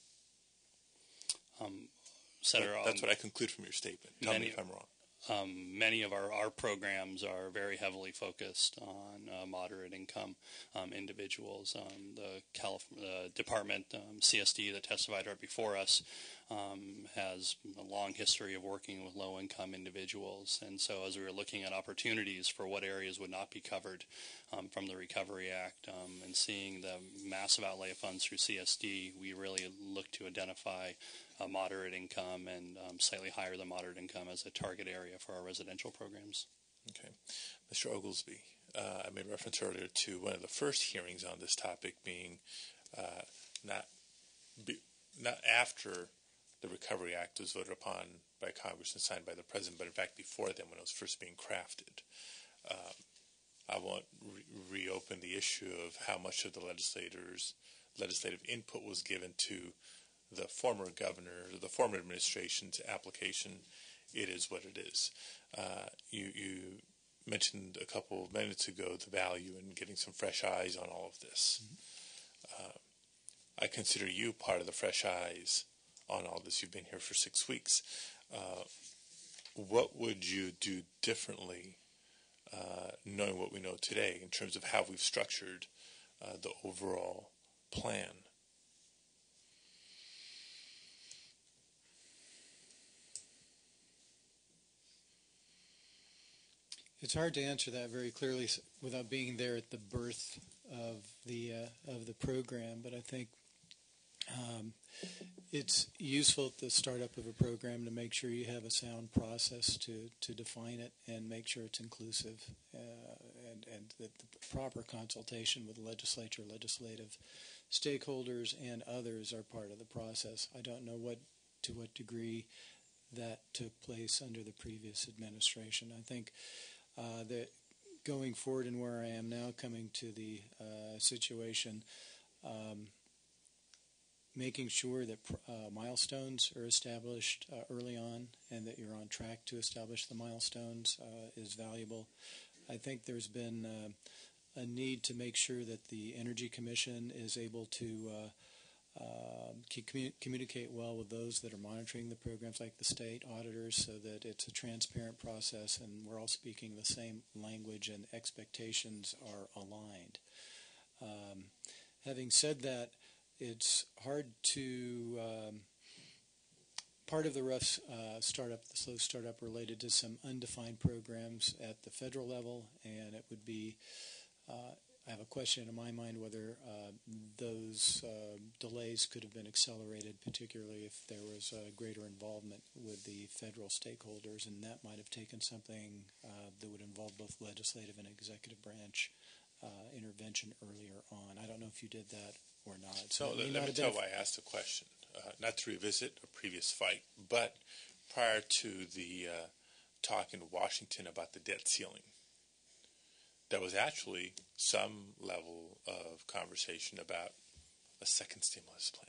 Senator, that's what I conclude from your statement. Tell me if I'm wrong. Many of our programs are very heavily focused on moderate income individuals. The department, CSD, that testified right before us, has a long history of working with low-income individuals. And so as we were looking at opportunities for what areas would not be covered from the Recovery Act and seeing the massive outlay of funds through CSD, we really looked to identify moderate income and slightly higher than moderate income as a target area for our residential programs. Okay. Mr. Oglesby, I made reference earlier to one of the first hearings on this topic being not after the Recovery Act was voted upon by Congress and signed by the President, but in fact before then when it was first being crafted. I won't reopen the issue of how much of the legislative input was given to the former governor, the former administration's application. It is what it is. You mentioned a couple of minutes ago the value in getting some fresh eyes on all of this. I consider you part of the fresh eyes on all this. You've been here for 6 weeks. What would you do differently, knowing what we know today, in terms of how we've structured the overall plan? It's hard to answer that very clearly without being there at the birth of the program, but I think it's useful at the startup of a program to make sure you have a sound process to define it and make sure it's inclusive. And and that the proper consultation with the legislature, legislative stakeholders, and others are part of the process. I don't know to what degree that took place under the previous administration. I think that going forward and where I am now, coming to the situation, making sure that milestones are established early on and that you're on track to establish the milestones is valuable. I think there's been a need to make sure that the Energy Commission is able to communicate well with those that are monitoring the programs, like the state auditors, so that it's a transparent process and we're all speaking the same language and expectations are aligned. Having said that, it's hard to part of the rough startup, the slow startup, related to some undefined programs at the federal level, and it would be I have a question in my mind whether those delays could have been accelerated, particularly if there was greater involvement with the federal stakeholders, and that might have taken something that would involve both legislative and executive branch intervention earlier on. I don't know if you did that or not. So let me tell why I asked the question. Not to revisit a previous fight, but prior to the talk in Washington about the debt ceiling, there was actually some level of conversation about a second stimulus plan.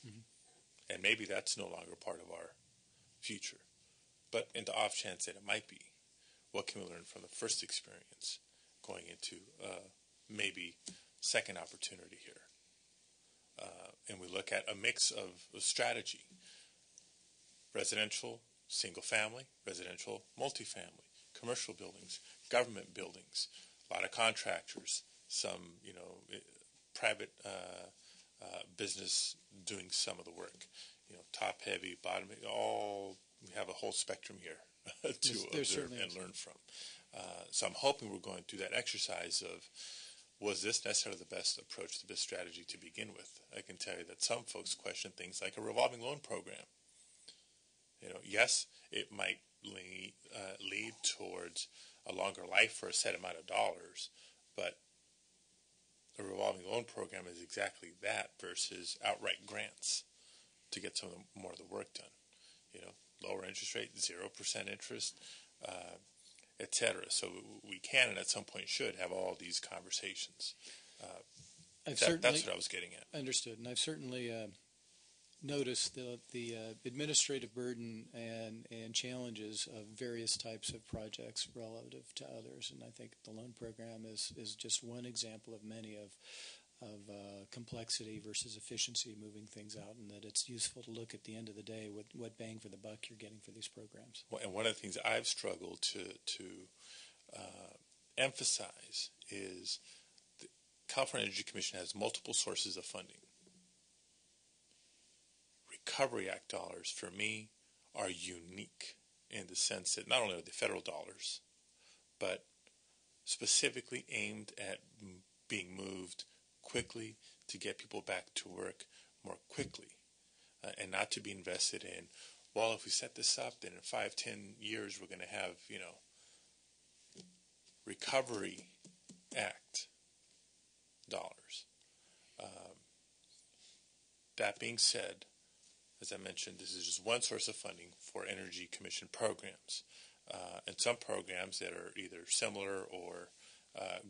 Mm-hmm. And maybe that's no longer part of our future. But in the off chance that it might be, what can we learn from the first experience going into maybe second opportunity here? And we look at a mix of strategy: residential, single family, residential, multifamily, commercial buildings, government buildings, a lot of contractors, some, private business doing some of the work, top heavy, bottom heavy, we have a whole spectrum here to observe and learn from. So I'm hoping we're going through that exercise of, was this necessarily the best approach, the best strategy to begin with? I can tell you that some folks question things like a revolving loan program. Yes, it might lead towards a longer life for a set amount of dollars, but a revolving loan program is exactly that versus outright grants to get some more of the work done. Lower interest rate, 0% interest, etc. So we can and at some point should have all these conversations. That's what I was getting at. Understood, and I've certainly noticed the administrative burden and challenges of various types of projects relative to others, and I think the loan program is just one example of many of complexity versus efficiency, moving things out, and that it's useful to look at the end of the day what bang for the buck you're getting for these programs. Well, and one of the things I've struggled to emphasize is the California Energy Commission has multiple sources of funding. Recovery Act dollars, for me, are unique in the sense that not only are they federal dollars, but specifically aimed at being moved quickly to get people back to work more quickly, and not to be invested in, well, if we set this up, then in 5-10 years we're going to have, Recovery Act dollars. That being said, as I mentioned, this is just one source of funding for Energy Commission programs. And some programs that are either similar or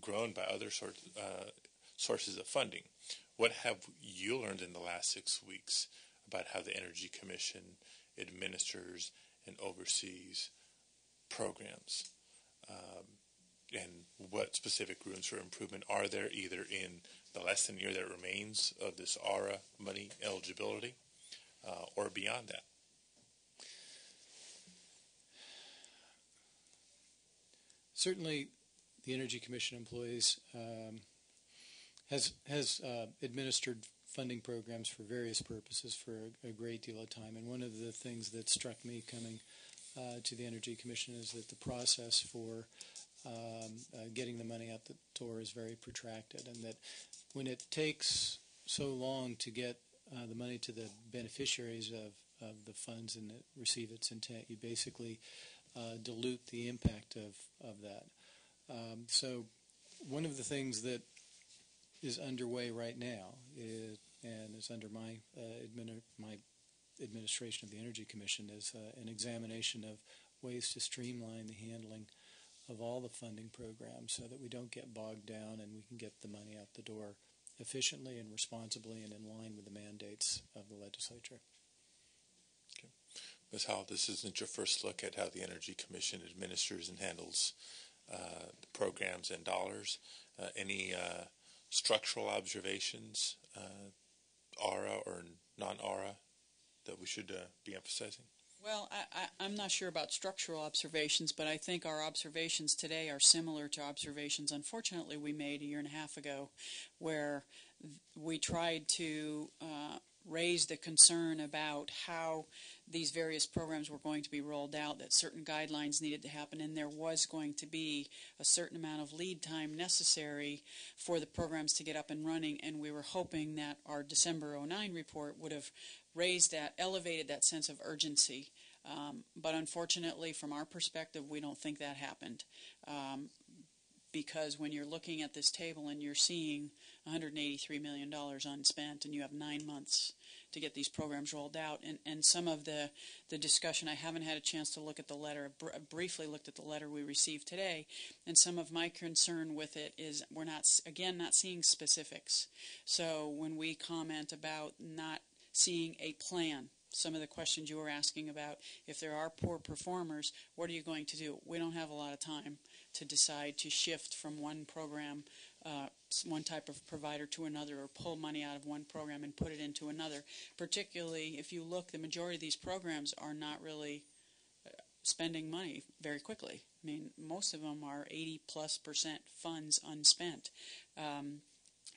grown by other sources of funding. What have you learned in the last 6 weeks about how the Energy Commission administers and oversees programs? And what specific rooms for improvement are there either in the less than year that remains of this ARRA money eligibility or beyond that? Certainly, the Energy Commission employees has administered funding programs for various purposes for a great deal of time. And one of the things that struck me coming to the Energy Commission is that the process for getting the money out the door is very protracted, and that when it takes so long to get the money to the beneficiaries of the funds and receive its intent, you basically dilute the impact of that. So one of the things that is underway right now and is under my administration of the Energy Commission is an examination of ways to streamline the handling of all the funding programs so that we don't get bogged down and we can get the money out the door efficiently and responsibly and in line with the mandates of the legislature. Okay. Ms. Howell, this isn't your first look at how the Energy Commission administers and handles programs and dollars. Any structural observations, ARRA or non-ARRA, that we should be emphasizing? Well, I'm not sure about structural observations, but I think our observations today are similar to observations, unfortunately, we made a year and a half ago, where we tried to raise the concern about how these various programs were going to be rolled out, that certain guidelines needed to happen, and there was going to be a certain amount of lead time necessary for the programs to get up and running, and we were hoping that our December 09 report would have raised that, elevated that sense of urgency. But unfortunately, from our perspective, we don't think that happened. Because when you're looking at this table and you're seeing $183 million unspent and you have 9 months to get these programs rolled out, and some of the discussion, I haven't had a chance to look at the letter, I briefly looked at the letter we received today, and some of my concern with it is we're not seeing specifics. So when we comment about not seeing a plan, some of the questions you were asking about, if there are poor performers, what are you going to do? We don't have a lot of time to decide to shift from one program, one type of provider to another, or pull money out of one program and put it into another. Particularly if you look, the majority of these programs are not really spending money very quickly. I mean, most of them are 80+% funds unspent.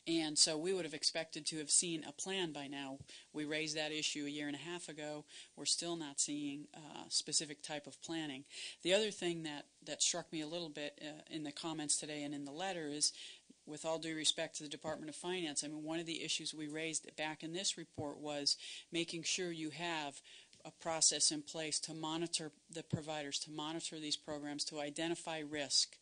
And so we would have expected to have seen a plan by now. We raised that issue a year and a half ago. We're still not seeing a specific type of planning. The other thing that struck me a little bit in the comments today and in the letter is, with all due respect to the Department of Finance, I mean, one of the issues we raised back in this report was making sure you have a process in place to monitor the providers, to monitor these programs, to identify risk,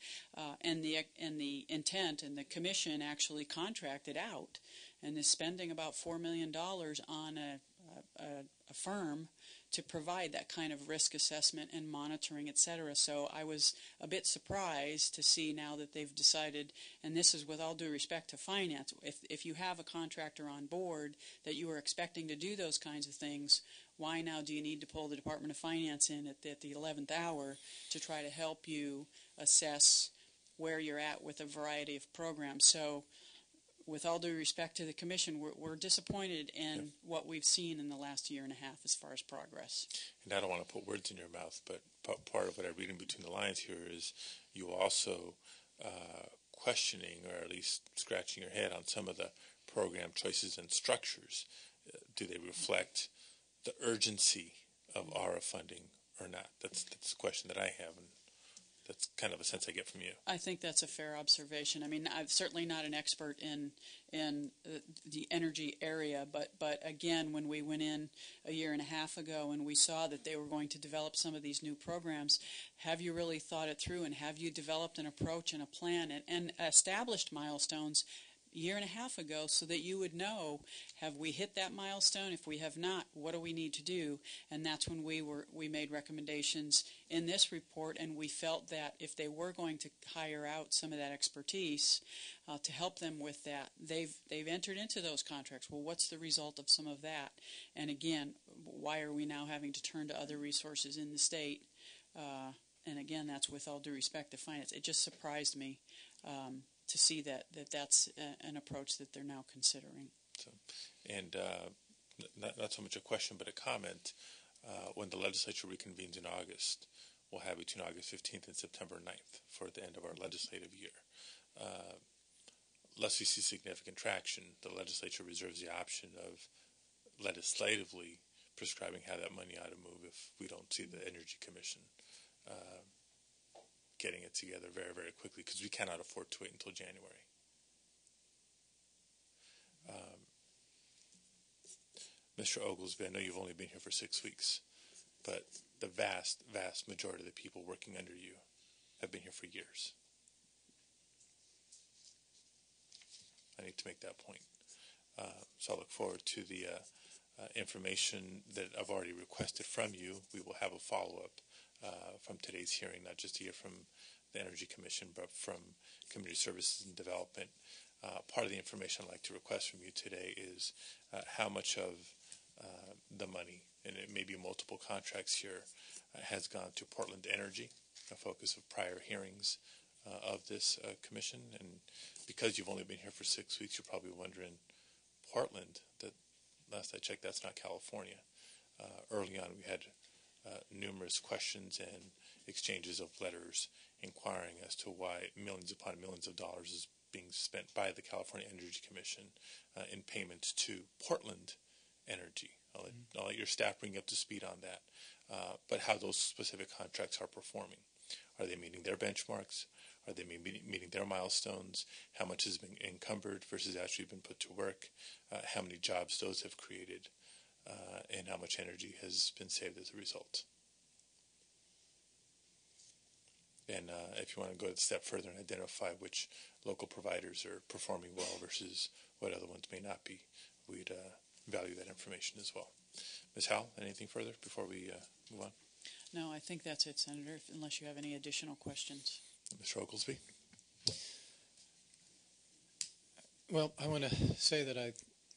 and the intent, and the commission actually contracted out and is spending about $4 million on a firm to provide that kind of risk assessment and monitoring, etc. So I was a bit surprised to see now that they've decided, and this is with all due respect to finance, if you have a contractor on board that you are expecting to do those kinds of things, why now do you need to pull the Department of Finance in at the 11th hour to try to help you assess where you're at with a variety of programs? So with all due respect to the Commission, we're disappointed in what we've seen in the last year and a half as far as progress. And I don't want to put words in your mouth, but part of what I read in between the lines here is you also questioning, or at least scratching your head on some of the program choices and structures. Do they reflect the urgency of ARRA funding or not? That's the question that I have, and that's kind of a sense I get from you. I think that's a fair observation. I mean, I'm certainly not an expert in the energy area, but again, when we went in a year and a half ago and we saw that they were going to develop some of these new programs, have you really thought it through, and have you developed an approach and a plan and established milestones a year and a half ago so that you would know, have we hit that milestone? If we have not, what do we need to do? And that's when we made recommendations in this report, and we felt that if they were going to hire out some of that expertise to help them with that, they've entered into those contracts. Well, what's the result of some of that? And again, why are we now having to turn to other resources in the state? And again, that's with all due respect to finance. It just surprised me to see that's an approach that they're now considering. So, and not so much a question, but a comment. When the legislature reconvenes in August, we'll have between August 15th and September 9th for the end of our legislative year. Lest we see significant traction, the legislature reserves the option of legislatively prescribing how that money ought to move if we don't see the Energy Commission getting it together very, very quickly, because we cannot afford to wait until January. Mr. Oglesby, I know you've only been here for 6 weeks, but the vast, vast majority of the people working under you have been here for years. I need to make that point. So I look forward to the information that I've already requested from you. We will have a follow-up from today's hearing, not just to hear from the Energy Commission, but from Community Services and Development. Part of the information I'd like to request from you today is how much of the money, and it may be multiple contracts here, has gone to Portland Energy, a focus of prior hearings of this commission. And because you've only been here for 6 weeks, you're probably wondering, Portland, that last I checked, that's not California. Early on, we had numerous questions and exchanges of letters inquiring as to why millions upon millions of dollars is being spent by the California Energy Commission in payments to Portland Energy. I'll let your staff bring you up to speed on that, but how those specific contracts are performing. Are they meeting their benchmarks? Are they meeting their milestones? How much has been encumbered versus actually been put to work? How many jobs those have created? And how much energy has been saved as a result? And if you want to go a step further and identify which local providers are performing well versus what other ones may not be, we'd value that information as well. Ms. Howell, anything further before we move on? No, I think that's it, Senator, unless you have any additional questions. Mr. Oglesby? Well, I want to say that I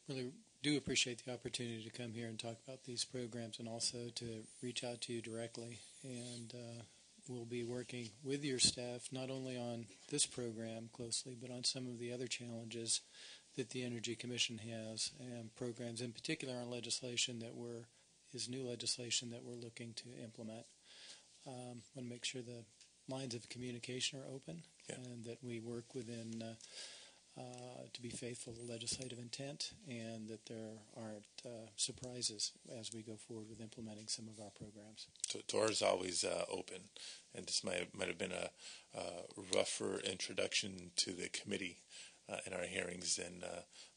really do appreciate the opportunity to come here and talk about these programs, and also to reach out to you directly. And we'll be working with your staff not only on this program closely, but on some of the other challenges that the Energy Commission has, and programs in particular on legislation that is new legislation that we're looking to implement. Want to make sure the lines of communication are open, and that we work within to be faithful to legislative intent, and that there aren't surprises as we go forward with implementing some of our programs. So doors always open, and this might have been a rougher introduction to the committee in our hearings than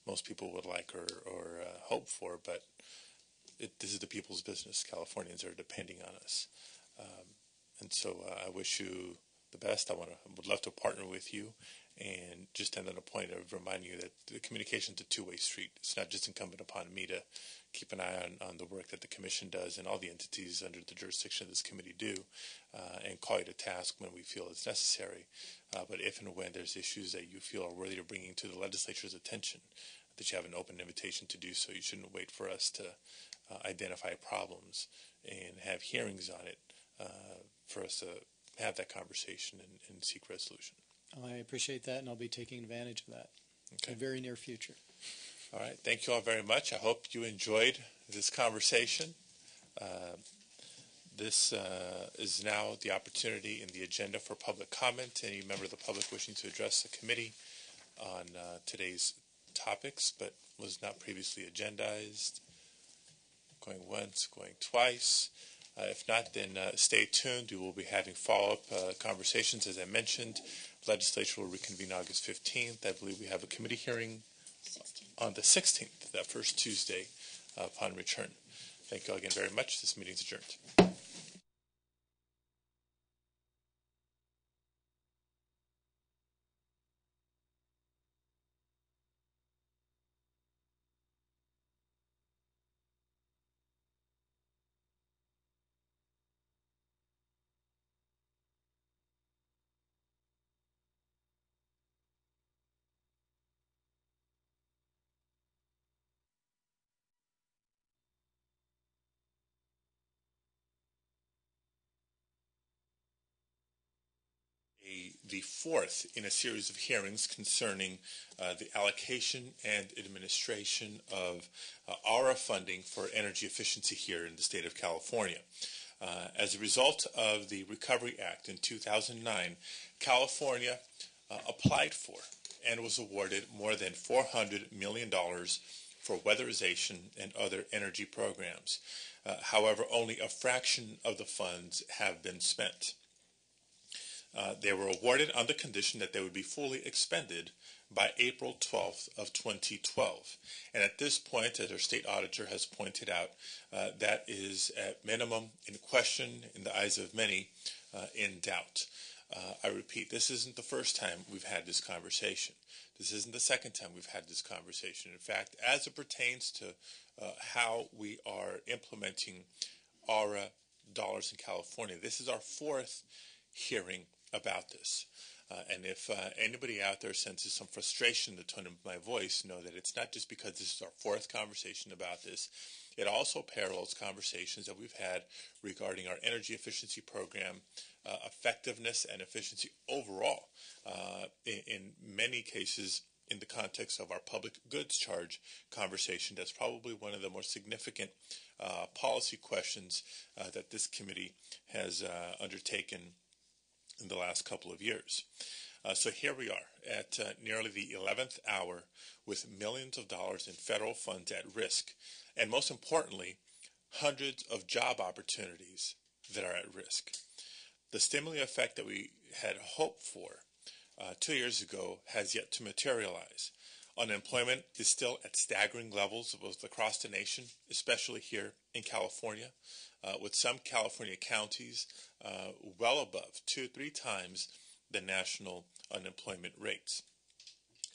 most people would like or hope for, but this is the people's business. Californians are depending on us. And so I wish you the best. Would love to partner with you, and just end on a point of reminding you that the communication is a two-way street. It's not just incumbent upon me to keep an eye on the work that the Commission does and all the entities under the jurisdiction of this committee do, and call you to task when we feel it's necessary. But if and when there's issues that you feel are worthy of bringing to the legislature's attention, that you have an open invitation to do so. You shouldn't wait for us to identify problems and have hearings on it for us to have that conversation and seek resolution. I appreciate that, and I'll be taking advantage of that in the very near future. All right. Thank you all very much. I hope you enjoyed this conversation. This is now the opportunity in the agenda for public comment. Any member of the public wishing to address the committee on today's topics, but was not previously agendized. Going once, going twice. If not, then stay tuned. We will be having follow-up conversations. As I mentioned, legislature will reconvene August 15th. I believe we have a committee hearing on the 16th, that first Tuesday upon return. Thank you all again very much. This meeting is adjourned. The fourth in a series of hearings concerning the allocation and administration of ARRA funding for energy efficiency here in the state of California. As a result of the Recovery Act in 2009, California applied for and was awarded more than $400 million for weatherization and other energy programs. However, only a fraction of the funds have been spent. They were awarded on the condition that they would be fully expended by April 12th of 2012. And at this point, as our state auditor has pointed out, that is at minimum in question, in the eyes of many, in doubt. I repeat, this isn't the first time we've had this conversation. This isn't the second time we've had this conversation. In fact, as it pertains to how we are implementing ARRA dollars in California, this is our fourth hearing about this. And if anybody out there senses some frustration in the tone of my voice, know that it's not just because this is our fourth conversation about this. It also parallels conversations that we've had regarding our energy efficiency program, effectiveness and efficiency overall, in many cases in the context of our public goods charge conversation. That's probably one of the more significant policy questions that this committee has undertaken in the last couple of years. So here we are at nearly the 11th hour with millions of dollars in federal funds at risk, and most importantly, hundreds of job opportunities that are at risk. The stimuli effect that we had hoped for 2 years ago has yet to materialize. Unemployment is still at staggering levels both across the nation, especially here in California, with some California counties well above 2-3 times the national unemployment rates.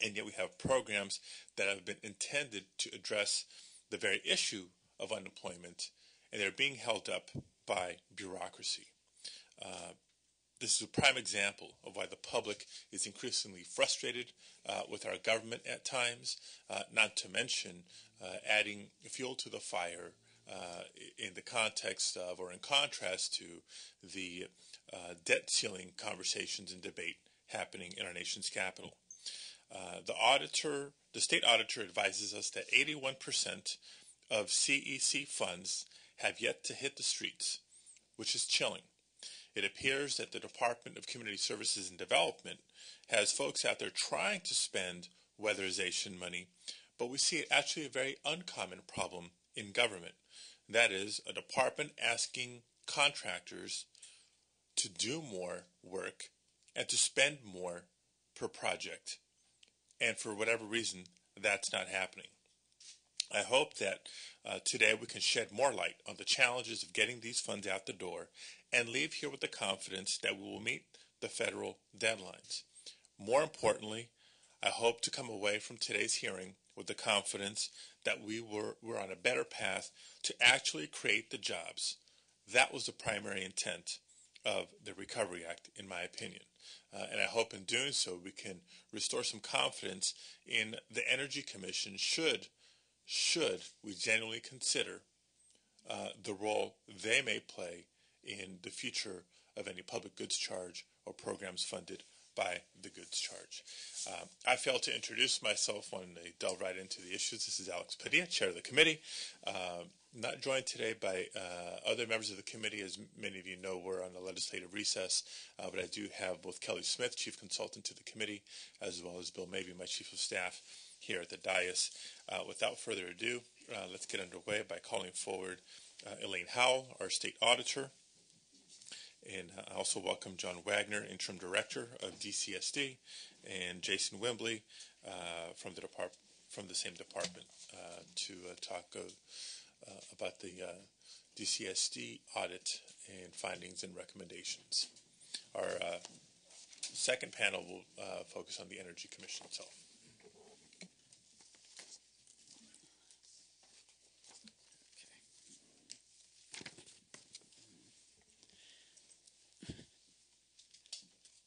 And yet we have programs that have been intended to address the very issue of unemployment, and they're being held up by bureaucracy. This is a prime example of why the public is increasingly frustrated with our government at times, not to mention adding fuel to the fire in the context of, or in contrast to, the debt ceiling conversations and debate happening in our nation's capital. The state auditor advises us that 81% of CEC funds have yet to hit the streets, which is chilling. It appears that the Department of Community Services and Development has folks out there trying to spend weatherization money, but we see actually a very uncommon problem in government. That is, a department asking contractors to do more work and to spend more per project. And for whatever reason, that's not happening. I hope that today we can shed more light on the challenges of getting these funds out the door and leave here with the confidence that we will meet the federal deadlines. More importantly, I hope to come away from today's hearing with the confidence that we're on a better path to actually create the jobs. That was the primary intent of the Recovery Act, in my opinion. And I hope in doing so we can restore some confidence in the Energy Commission should we genuinely consider the role they may play in the future of any public goods charge or programs funded by the goods charge. I failed to introduce myself when they delve right into the issues. This is Alex Padilla, chair of the committee. Not joined today by other members of the committee. As many of you know, we're on a legislative recess, but I do have both Kelly Smith, chief consultant to the committee, as well as Bill Mabey, my chief of staff, here at the dais. Without further ado, let's get underway by calling forward Elaine Howell, our state auditor, and I also welcome John Wagner, interim director of DCSD, and Jason Wembley from the same department to talk about the DCSD audit and findings and recommendations. Our second panel will focus on the Energy Commission itself.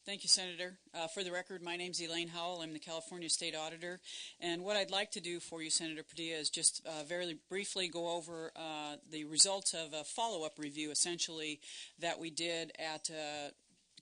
Thank you, Senator. For the record, my name's Elaine Howell. I'm the California State Auditor. And what I'd like to do for you, Senator Padilla, is just very briefly go over the results of a follow-up review, essentially, that we did at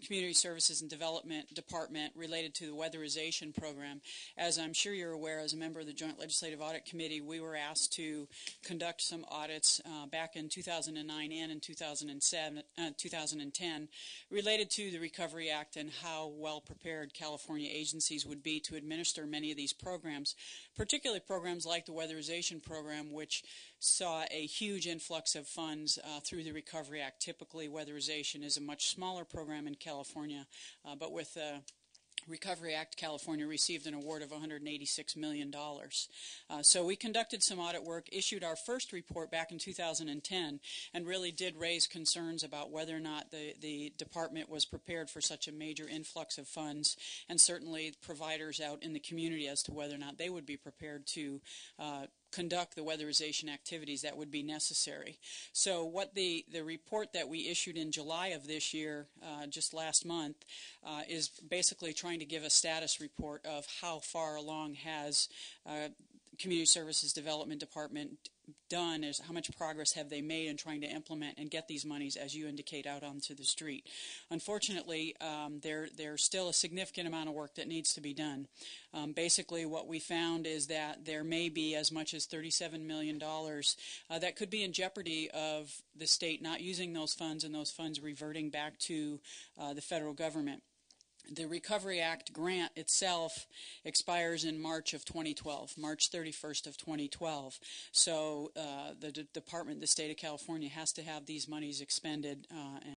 Community Services and Development Department related to the weatherization program. As I'm sure you're aware, as a member of the Joint Legislative Audit Committee, we were asked to conduct some audits back in 2009 and in 2010 related to the Recovery Act and how well prepared California agencies would be to administer many of these programs, particularly programs like the weatherization program, which saw a huge influx of funds through the Recovery Act. Typically, weatherization is a much smaller program in California, but with Recovery Act California received an award of $186 million. So we conducted some audit work, issued our first report back in 2010, and really did raise concerns about whether or not the department was prepared for such a major influx of funds, and certainly providers out in the community as to whether or not they would be prepared to conduct the weatherization activities that would be necessary. So what the report that we issued in July of this year, just last month, is basically trying to give a status report of how far along has Community Services Development Department done, is how much progress have they made in trying to implement and get these monies, as you indicate, out onto the street. Unfortunately, there's still a significant amount of work that needs to be done. Basically, what we found is that there may be as much as $37 million that could be in jeopardy of the state not using those funds and those funds reverting back to the federal government. The Recovery Act grant itself expires in March of 2012, March 31st of 2012. So the department, the state of California, has to have these monies expended